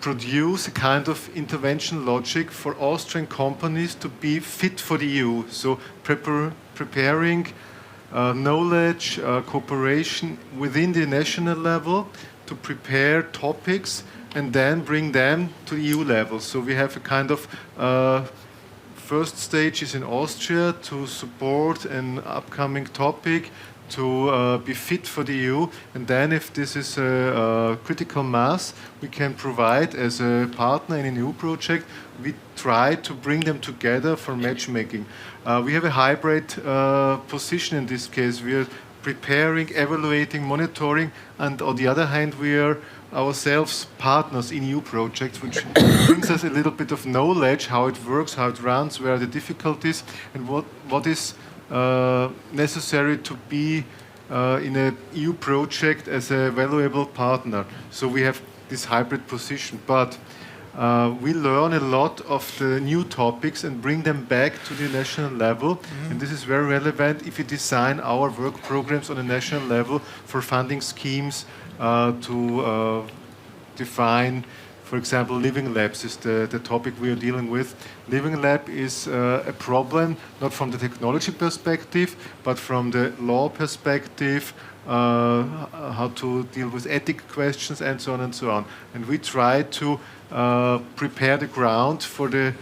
produce a kind of intervention logic for Austrian companies to be fit for the EU. So preparing knowledge, cooperation within the national level to prepare topics and then bring them to the EU level. So we have a kind of first stage is in Austria to support an upcoming topic to be fit for the EU, and then if this is a critical mass, we can provide as a partner in a new project, we try to bring them together for matchmaking. We have a hybrid position in this case. We are preparing, evaluating, monitoring, and on the other hand, we are ourselves partners in EU projects, which brings us a little bit of knowledge, how it works, how it runs, where are the difficulties, and what is necessary to be in an EU project as a valuable partner. So we have this hybrid position, but we learn a lot of the new topics and bring them back to the national level. And this is very relevant if we design our work programs on a national level for funding schemes to define, for example, living labs is the topic we are dealing with. Living lab is a problem, not from the technology perspective, but from the law perspective, how to deal with ethic questions and so on and so on. And we try to prepare the ground for the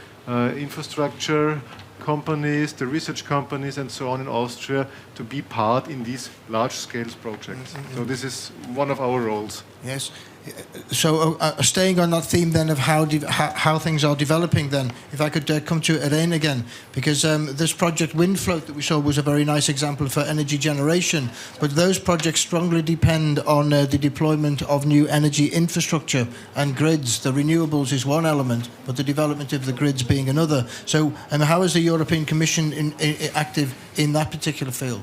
infrastructure companies, the research companies and so on in Austria to be part in these large-scale projects. So this is one of our roles. Yes. So staying on that theme then of how things are developing then, if I could come to Irene again, because this project Windfloat that we saw was a very nice example for energy generation, but those projects strongly depend on the deployment of new energy infrastructure and grids. The renewables is one element, but the development of the grids being another. So how is the European Commission active in that particular field?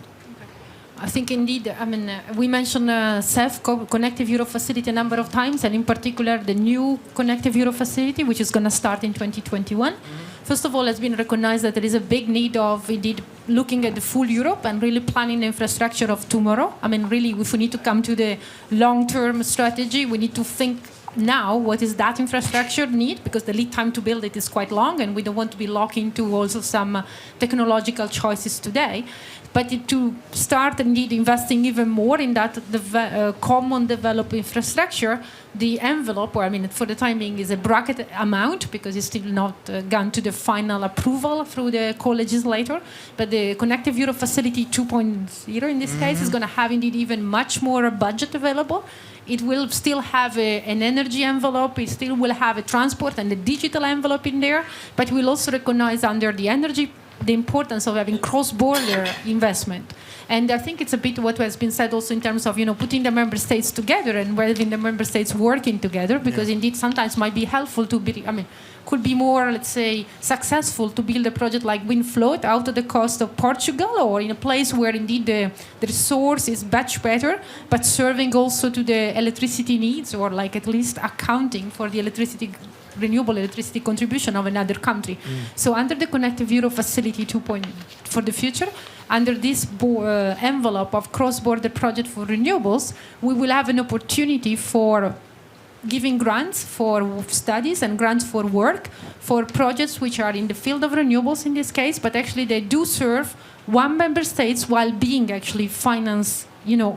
I think indeed, I mean, we mentioned CEF, Connective Europe Facility, a number of times, and in particular the new Connective Europe Facility, which is going to start in 2021. First of all, it's been recognized that there is a big need of indeed looking at the full Europe and really planning the infrastructure of tomorrow. I mean, really, if we need to come to the long-term strategy, we need to think now what is that infrastructure need, because the lead time to build it is quite long, and we don't want to be locked into also some technological choices today. But to start indeed investing even more in that common developed infrastructure, the envelope, or I mean, for the time being, is a bracket amount because it's still not gone to the final approval through the co-legislator. But the Connective Europe Facility 2.0 in this case is going to have indeed even much more budget available. It will still have an energy envelope, it still will have a transport and a digital envelope in there, but we'll also recognize under the energy the importance of having cross-border investment. And I think it's a bit what has been said also in terms of, putting the member states together and having the member states working together, because indeed sometimes might be helpful to be, could be more, let's say, successful to build a project like Windfloat out of the coast of Portugal, or in a place where indeed the resource is much better, but serving also to the electricity needs, or like at least accounting for the renewable electricity contribution of another country. So under the Connective Europe Facility 2.0 for the future, under this envelope of cross-border project for renewables, we will have an opportunity for giving grants for studies and grants for work for projects which are in the field of renewables in this case, but actually they do serve one member state while being actually financed,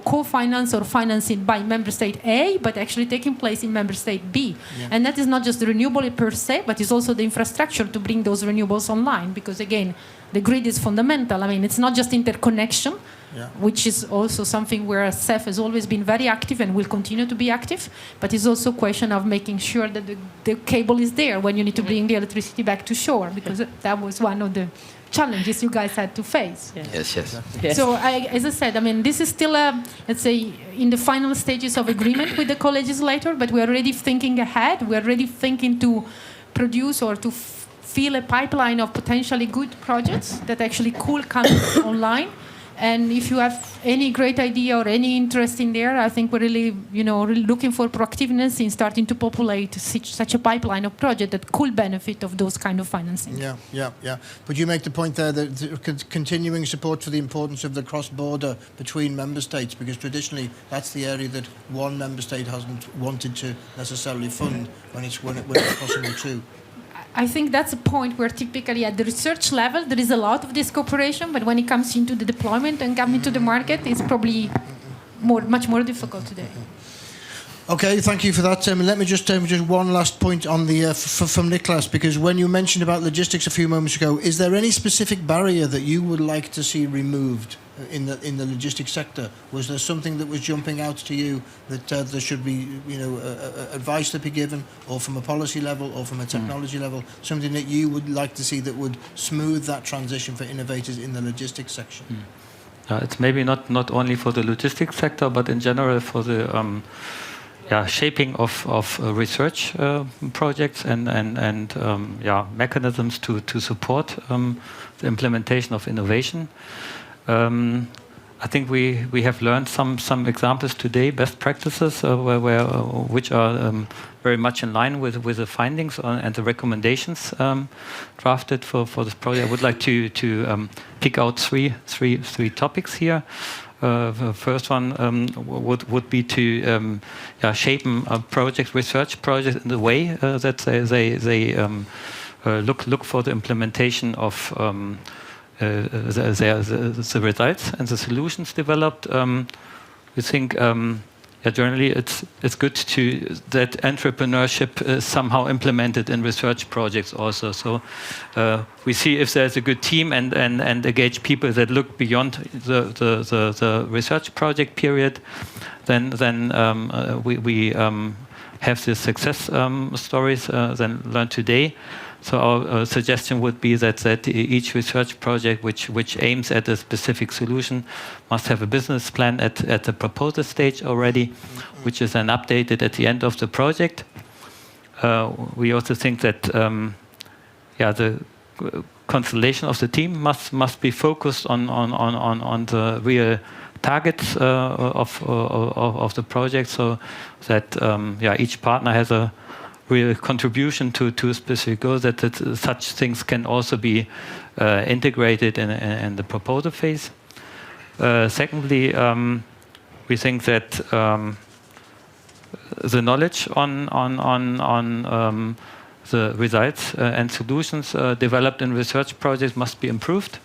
co-financed or financed by member state A, but actually taking place in member state B. Yeah. And that is not just the renewable per se, but it's also the infrastructure to bring those renewables online, because again, the grid is fundamental. I mean, it's not just interconnection, which is also something where CEF has always been very active and will continue to be active, but it's also a question of making sure that the cable is there when you need to bring the electricity back to shore, because that was one of the challenges you guys had to face. Yes. So, as I said, this is still, let's say, in the final stages of agreement with the co-legislator, but we are already thinking ahead. We are already thinking to produce or to fill a pipeline of potentially good projects that actually could come online. And if you have any great idea or any interest in there, I think we're really, really looking for proactiveness in starting to populate such a pipeline of projects that could benefit of those kind of financing. Yeah. But you make the point there that continuing support for the importance of the cross-border between member states, because traditionally that's the area that one member state hasn't wanted to necessarily fund when it's possible to. I think that's a point where typically at the research level there is a lot of this cooperation, but when it comes into the deployment and coming to the market, it's probably much more difficult today. Okay, thank you for that. Let me just one last point on the from Niklas, because when you mentioned about logistics a few moments ago, is there any specific barrier that you would like to see removed in the logistics sector? Was there something that was jumping out to you that there should be advice to be given, or from a policy level or from a technology level, something that you would like to see that would smooth that transition for innovators in the logistics section? it's maybe not only for the logistics sector, but in general for the shaping of research projects and mechanisms to support the implementation of innovation. I think we have learned some examples today, best practices, which are very much in line with the findings and the recommendations drafted for this project. I would like to pick out three topics here. The first one would be to shape research projects in the way that they look for the implementation of the results and the solutions developed. We think generally it's good that entrepreneurship is somehow implemented in research projects also. So we see if there's a good team and engage people that look beyond the research project period, then we have the success stories then learned today. So our suggestion would be that each research project which aims at a specific solution must have a business plan at the proposal stage already, which is then updated at the end of the project. We also think that the constellation of the team must be focused on the real targets of the project, so that each partner has a real contribution to a specific goal, that such things can also be integrated in the proposal phase. Secondly, we think that the knowledge on the results and solutions developed in research projects must be improved.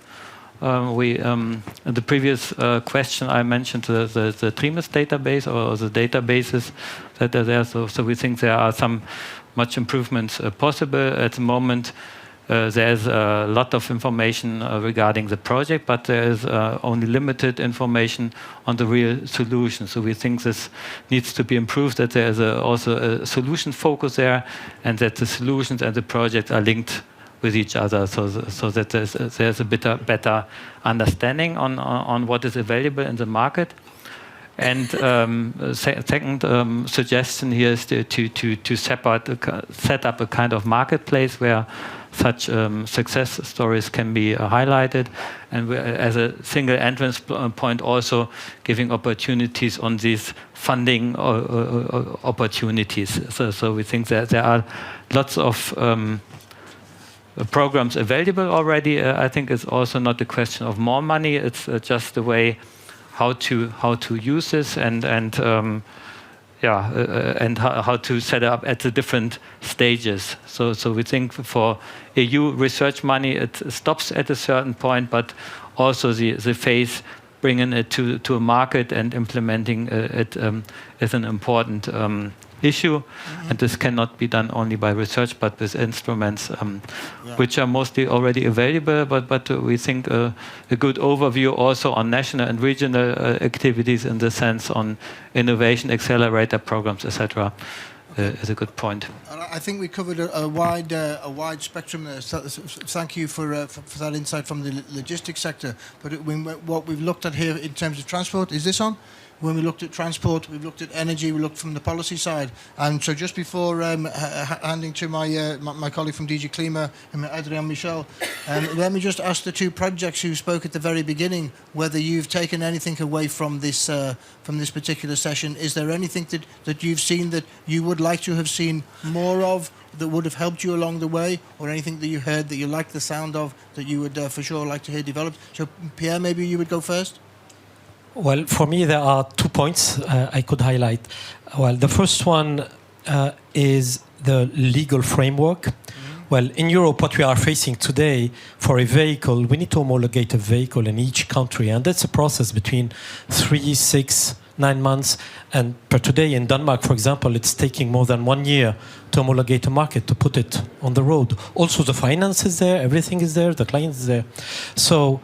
In the previous question, I mentioned the TRIMAS database or the databases that are there. So we think there are some much improvements possible at the moment. There's a lot of information regarding the project, but there is only limited information on the real solution. So we think this needs to be improved, that there is also a solution focus there, and that the solutions and the project are linked with each other, so that there's a better understanding on what is available in the market. And second suggestion here is to set up a kind of marketplace where such success stories can be highlighted, and as a single entrance point also giving opportunities on these funding opportunities. So we think that there are lots of programs available already. I think it's also not a question of more money. It's just a way how to use this and how to set up at the different stages. So we think for EU research money, it stops at a certain point, but also the phase bringing it to a market and implementing it is an important issue, and this cannot be done only by research, but with instruments which are mostly already available. But we think a good overview also on national and regional activities, in the sense on innovation accelerator programs, etc., is a good point. I think we covered a wide spectrum there. So thank you for that insight from the logistics sector. But what we've looked at here in terms of transport, is this on? When we looked at transport, we've looked at energy, we looked from the policy side. And so just before handing to my colleague from DG Klima, Adrien Michel, let me just ask the two projects who spoke at the very beginning whether you've taken anything away from this particular session. Is there anything that you've seen that you would like to have seen more of, that would have helped you along the way, or anything that you heard that you liked the sound of that you would for sure like to hear developed? So Pierre, maybe you would go first. Well, for me, there are 2 points I could highlight. Well, the first one is the legal framework. Well, in Europe, what we are facing today for a vehicle, we need to homologate a vehicle in each country, and that's a process between 3, 6, 9 months. And per today in Denmark, for example, it's taking more than 1 year to homologate a market, to put it on the road. Also, the finance is there, everything is there, the client is there. So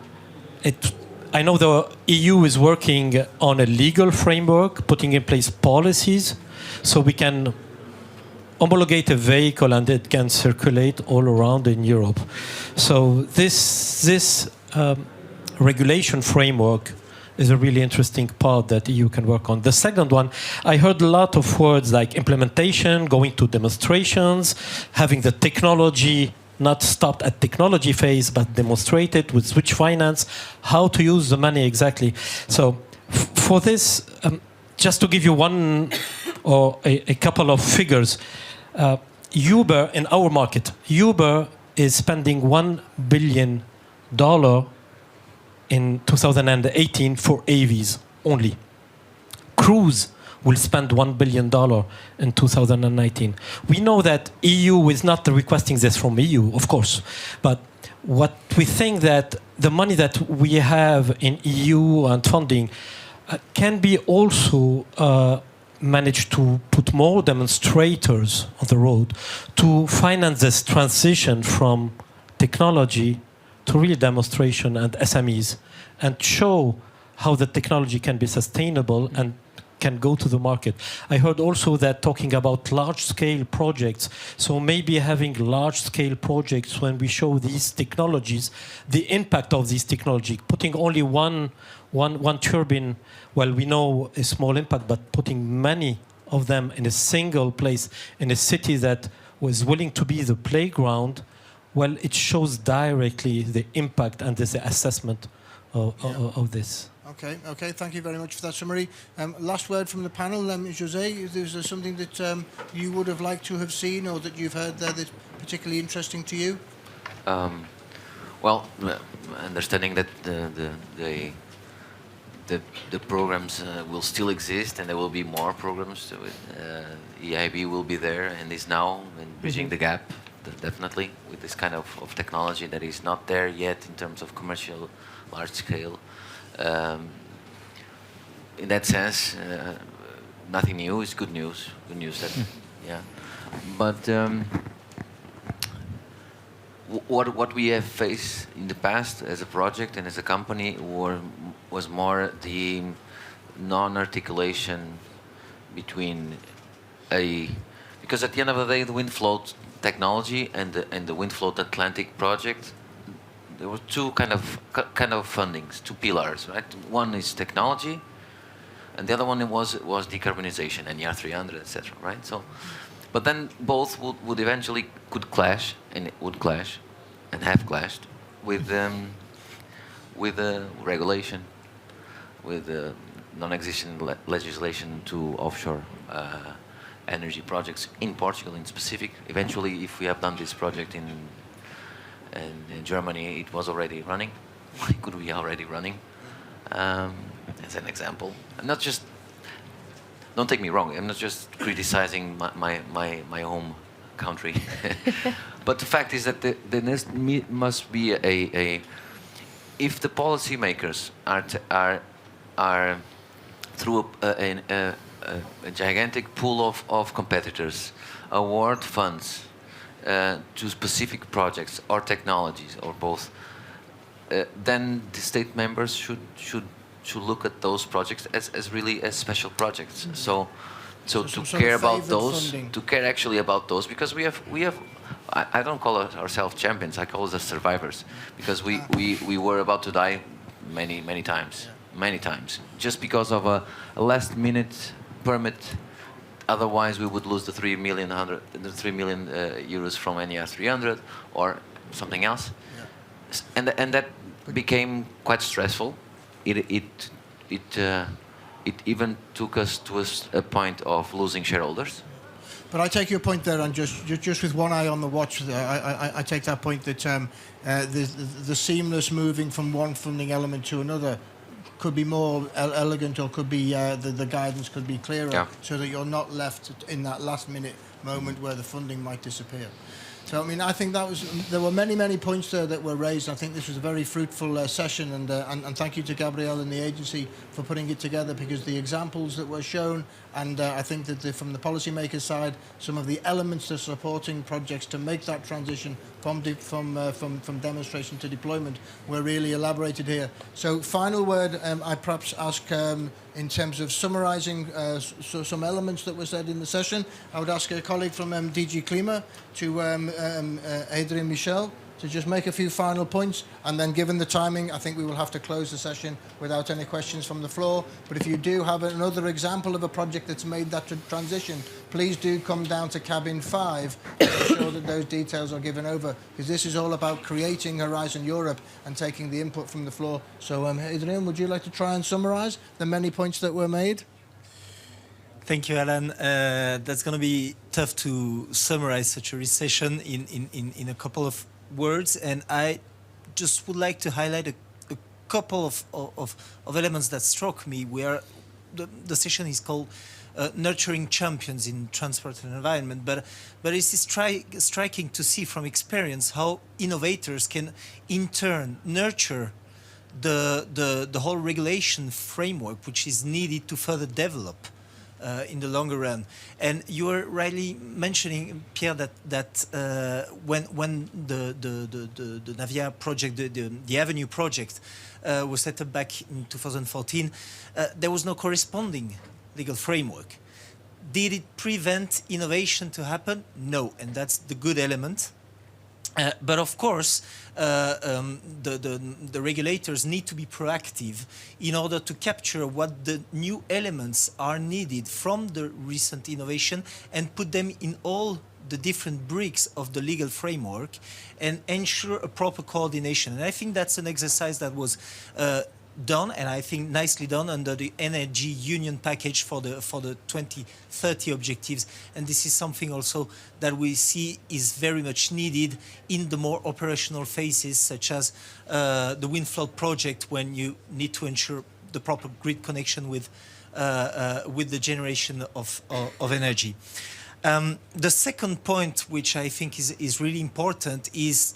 I know the EU is working on a legal framework, putting in place policies, so we can homologate a vehicle and it can circulate all around in Europe. So this regulation framework is a really interesting part that EU can work on. The second one, I heard a lot of words like implementation, going to demonstrations, having the technology not stopped at technology phase, but demonstrated with switch finance, how to use the money exactly. So for this, just to give you one or a couple of figures, Uber in our market, Uber is spending $1 billion in 2018 for AVs only. Cruise will spend $1 billion in 2019. We know that EU is not requesting this from EU, of course, but what we think that the money that we have in EU and funding can be also managed to put more demonstrators on the road to finance this transition from technology to real demonstration and SMEs, and show how the technology can be sustainable and can go to the market. I heard also that talking about large-scale projects, so maybe having large-scale projects when we show these technologies, the impact of these technology, putting only one turbine, well, we know a small impact, but putting many of them in a single place in a city that was willing to be the playground, well, it shows directly the impact and the assessment of this. Okay, thank you very much for that summary. Last word from the panel, José, is there something that you would have liked to have seen or that you've heard there that's particularly interesting to you? Well, understanding that the programs will still exist and there will be more programs. EIB will be there and is now and bridging the gap, definitely, with this kind of technology that is not there yet in terms of commercial, large scale. In that sense, nothing new is good news. Good news that, yeah. But what we have faced in the past as a project and as a company was more the non-articulation between because at the end of the day, the wind float technology and the wind float Atlantic project, there were two kind of fundings, two pillars, right? One is technology, and the other one was decarbonization and ER 300, etc. Right? So, but then both would eventually could clash, and it would clash, and have clashed with regulation, with non-existent legislation to offshore energy projects in Portugal in specific. Eventually, if we have done this project in Germany, it was already running. Why could we already running? As an example, I'm not just. Don't take me wrong. I'm not just criticizing my home country, but the fact is that there must be a. If the policymakers are through a gigantic pool of competitors, award funds to specific projects or technologies or both, then the state members should look at those projects as really as special projects. So to care about those, funding. To care actually about those, because we have. I don't call ourselves champions. I call us the survivors, because we were about to die many times, just because of a last minute permit. Otherwise, we would lose the 3 million euros from NER 300 or something else, and that became quite stressful. It even took us to a point of losing shareholders. But I take your point there, and just with one eye on the watch, I take that point that the seamless moving from one funding element to another could be more elegant, or could be the guidance could be clearer, so that you're not left in that last minute moment where the funding might disappear. So, I mean, I think there were many points there that were raised. I think this was a very fruitful session, and thank you to Gabrielle and the agency for putting it together, because the examples that were shown, and I think that from the policymakers' side, some of the elements of supporting projects to make that transition from demonstration to deployment were really elaborated here. So, final word, I perhaps ask, in terms of summarising some elements that were said in the session, I would ask a colleague from DG Klima to Adrien Michel to just make a few final points, and then given the timing, I think we will have to close the session without any questions from the floor. But if you do have another example of a project that's made that transition, please do come down to cabin 5 to ensure that those details are given over, because this is all about creating Horizon Europe and taking the input from the floor. So, Adrian, would you like to try and summarise the many points that were made? Thank you, Alan. That's going to be tough to summarize such a recession in a couple of words, and I just would like to highlight a couple of elements that struck me. The session is called Nurturing Champions in Transport and Environment, but it's striking to see from experience how innovators can in turn nurture the whole regulation framework which is needed to further develop in the longer run. And you were rightly mentioning, Pierre, that when the Navia project, the Avenue project, was set up back in 2014, there was no corresponding legal framework. Did it prevent innovation to happen? No, and that's the good element. But of course, the regulators need to be proactive in order to capture what the new elements are needed from the recent innovation and put them in all the different bricks of the legal framework and ensure a proper coordination. And I think that's an exercise that was done, and I think nicely done, under the Energy Union package for the 2030 objectives. And this is something also that we see is very much needed in the more operational phases, such as the wind float project, when you need to ensure the proper grid connection with the generation of energy. The second point, which I think is really important, is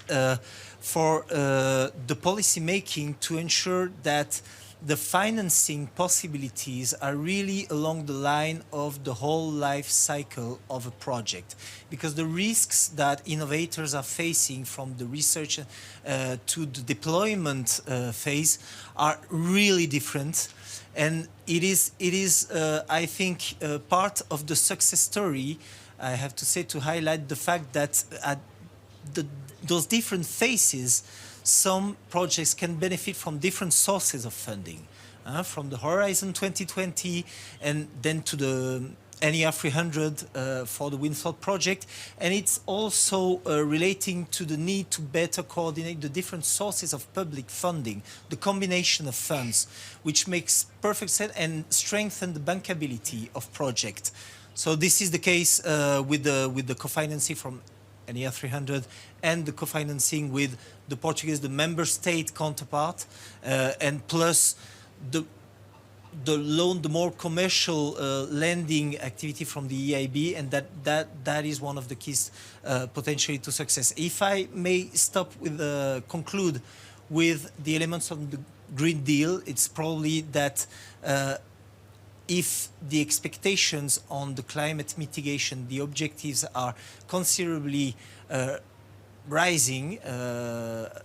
for the policy making to ensure that the financing possibilities are really along the line of the whole life cycle of a project, because the risks that innovators are facing from the research to the deployment phase are really different. And it is I think, part of the success story, I have to say, to highlight the fact that at those different phases, some projects can benefit from different sources of funding, from the Horizon 2020 and then to the NER 300 for the wind float project. And it's also relating to the need to better coordinate the different sources of public funding, the combination of funds, which makes perfect sense and strengthen the bankability of projects. So this is the case with the co-financing from NER 300 and the co-financing with the Portuguese, the member state counterpart, and plus the loan, the more commercial lending activity from the EIB, and that is one of the keys potentially to success. If I may stop with conclude with the elements of the Green Deal, it's probably that if the expectations on the climate mitigation, the objectives are considerably rising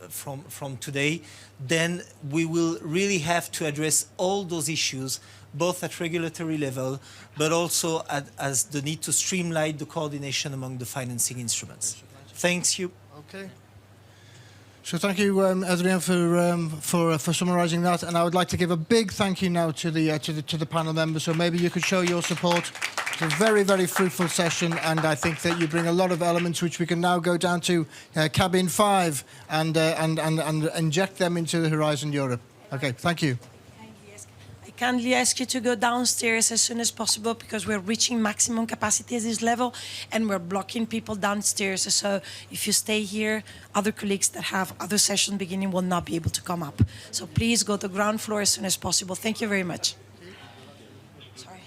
from today, then we will really have to address all those issues, both at regulatory level, but also as the need to streamline the coordination among the financing instruments. Thank you. Okay. So thank you, Adrien, for summarising that, and I would like to give a big thank you now to the panel members. So maybe you could show your support. It's a very, very fruitful session, and I think that you bring a lot of elements which we can now go down to cabin 5 and inject them into the Horizon Europe. Okay, thank you. Kindly ask you to go downstairs as soon as possible, because we're reaching maximum capacity at this level and we're blocking people downstairs. So if you stay here, other colleagues that have other sessions beginning will not be able to come up. So please go to the ground floor as soon as possible. Thank you very much. Sorry.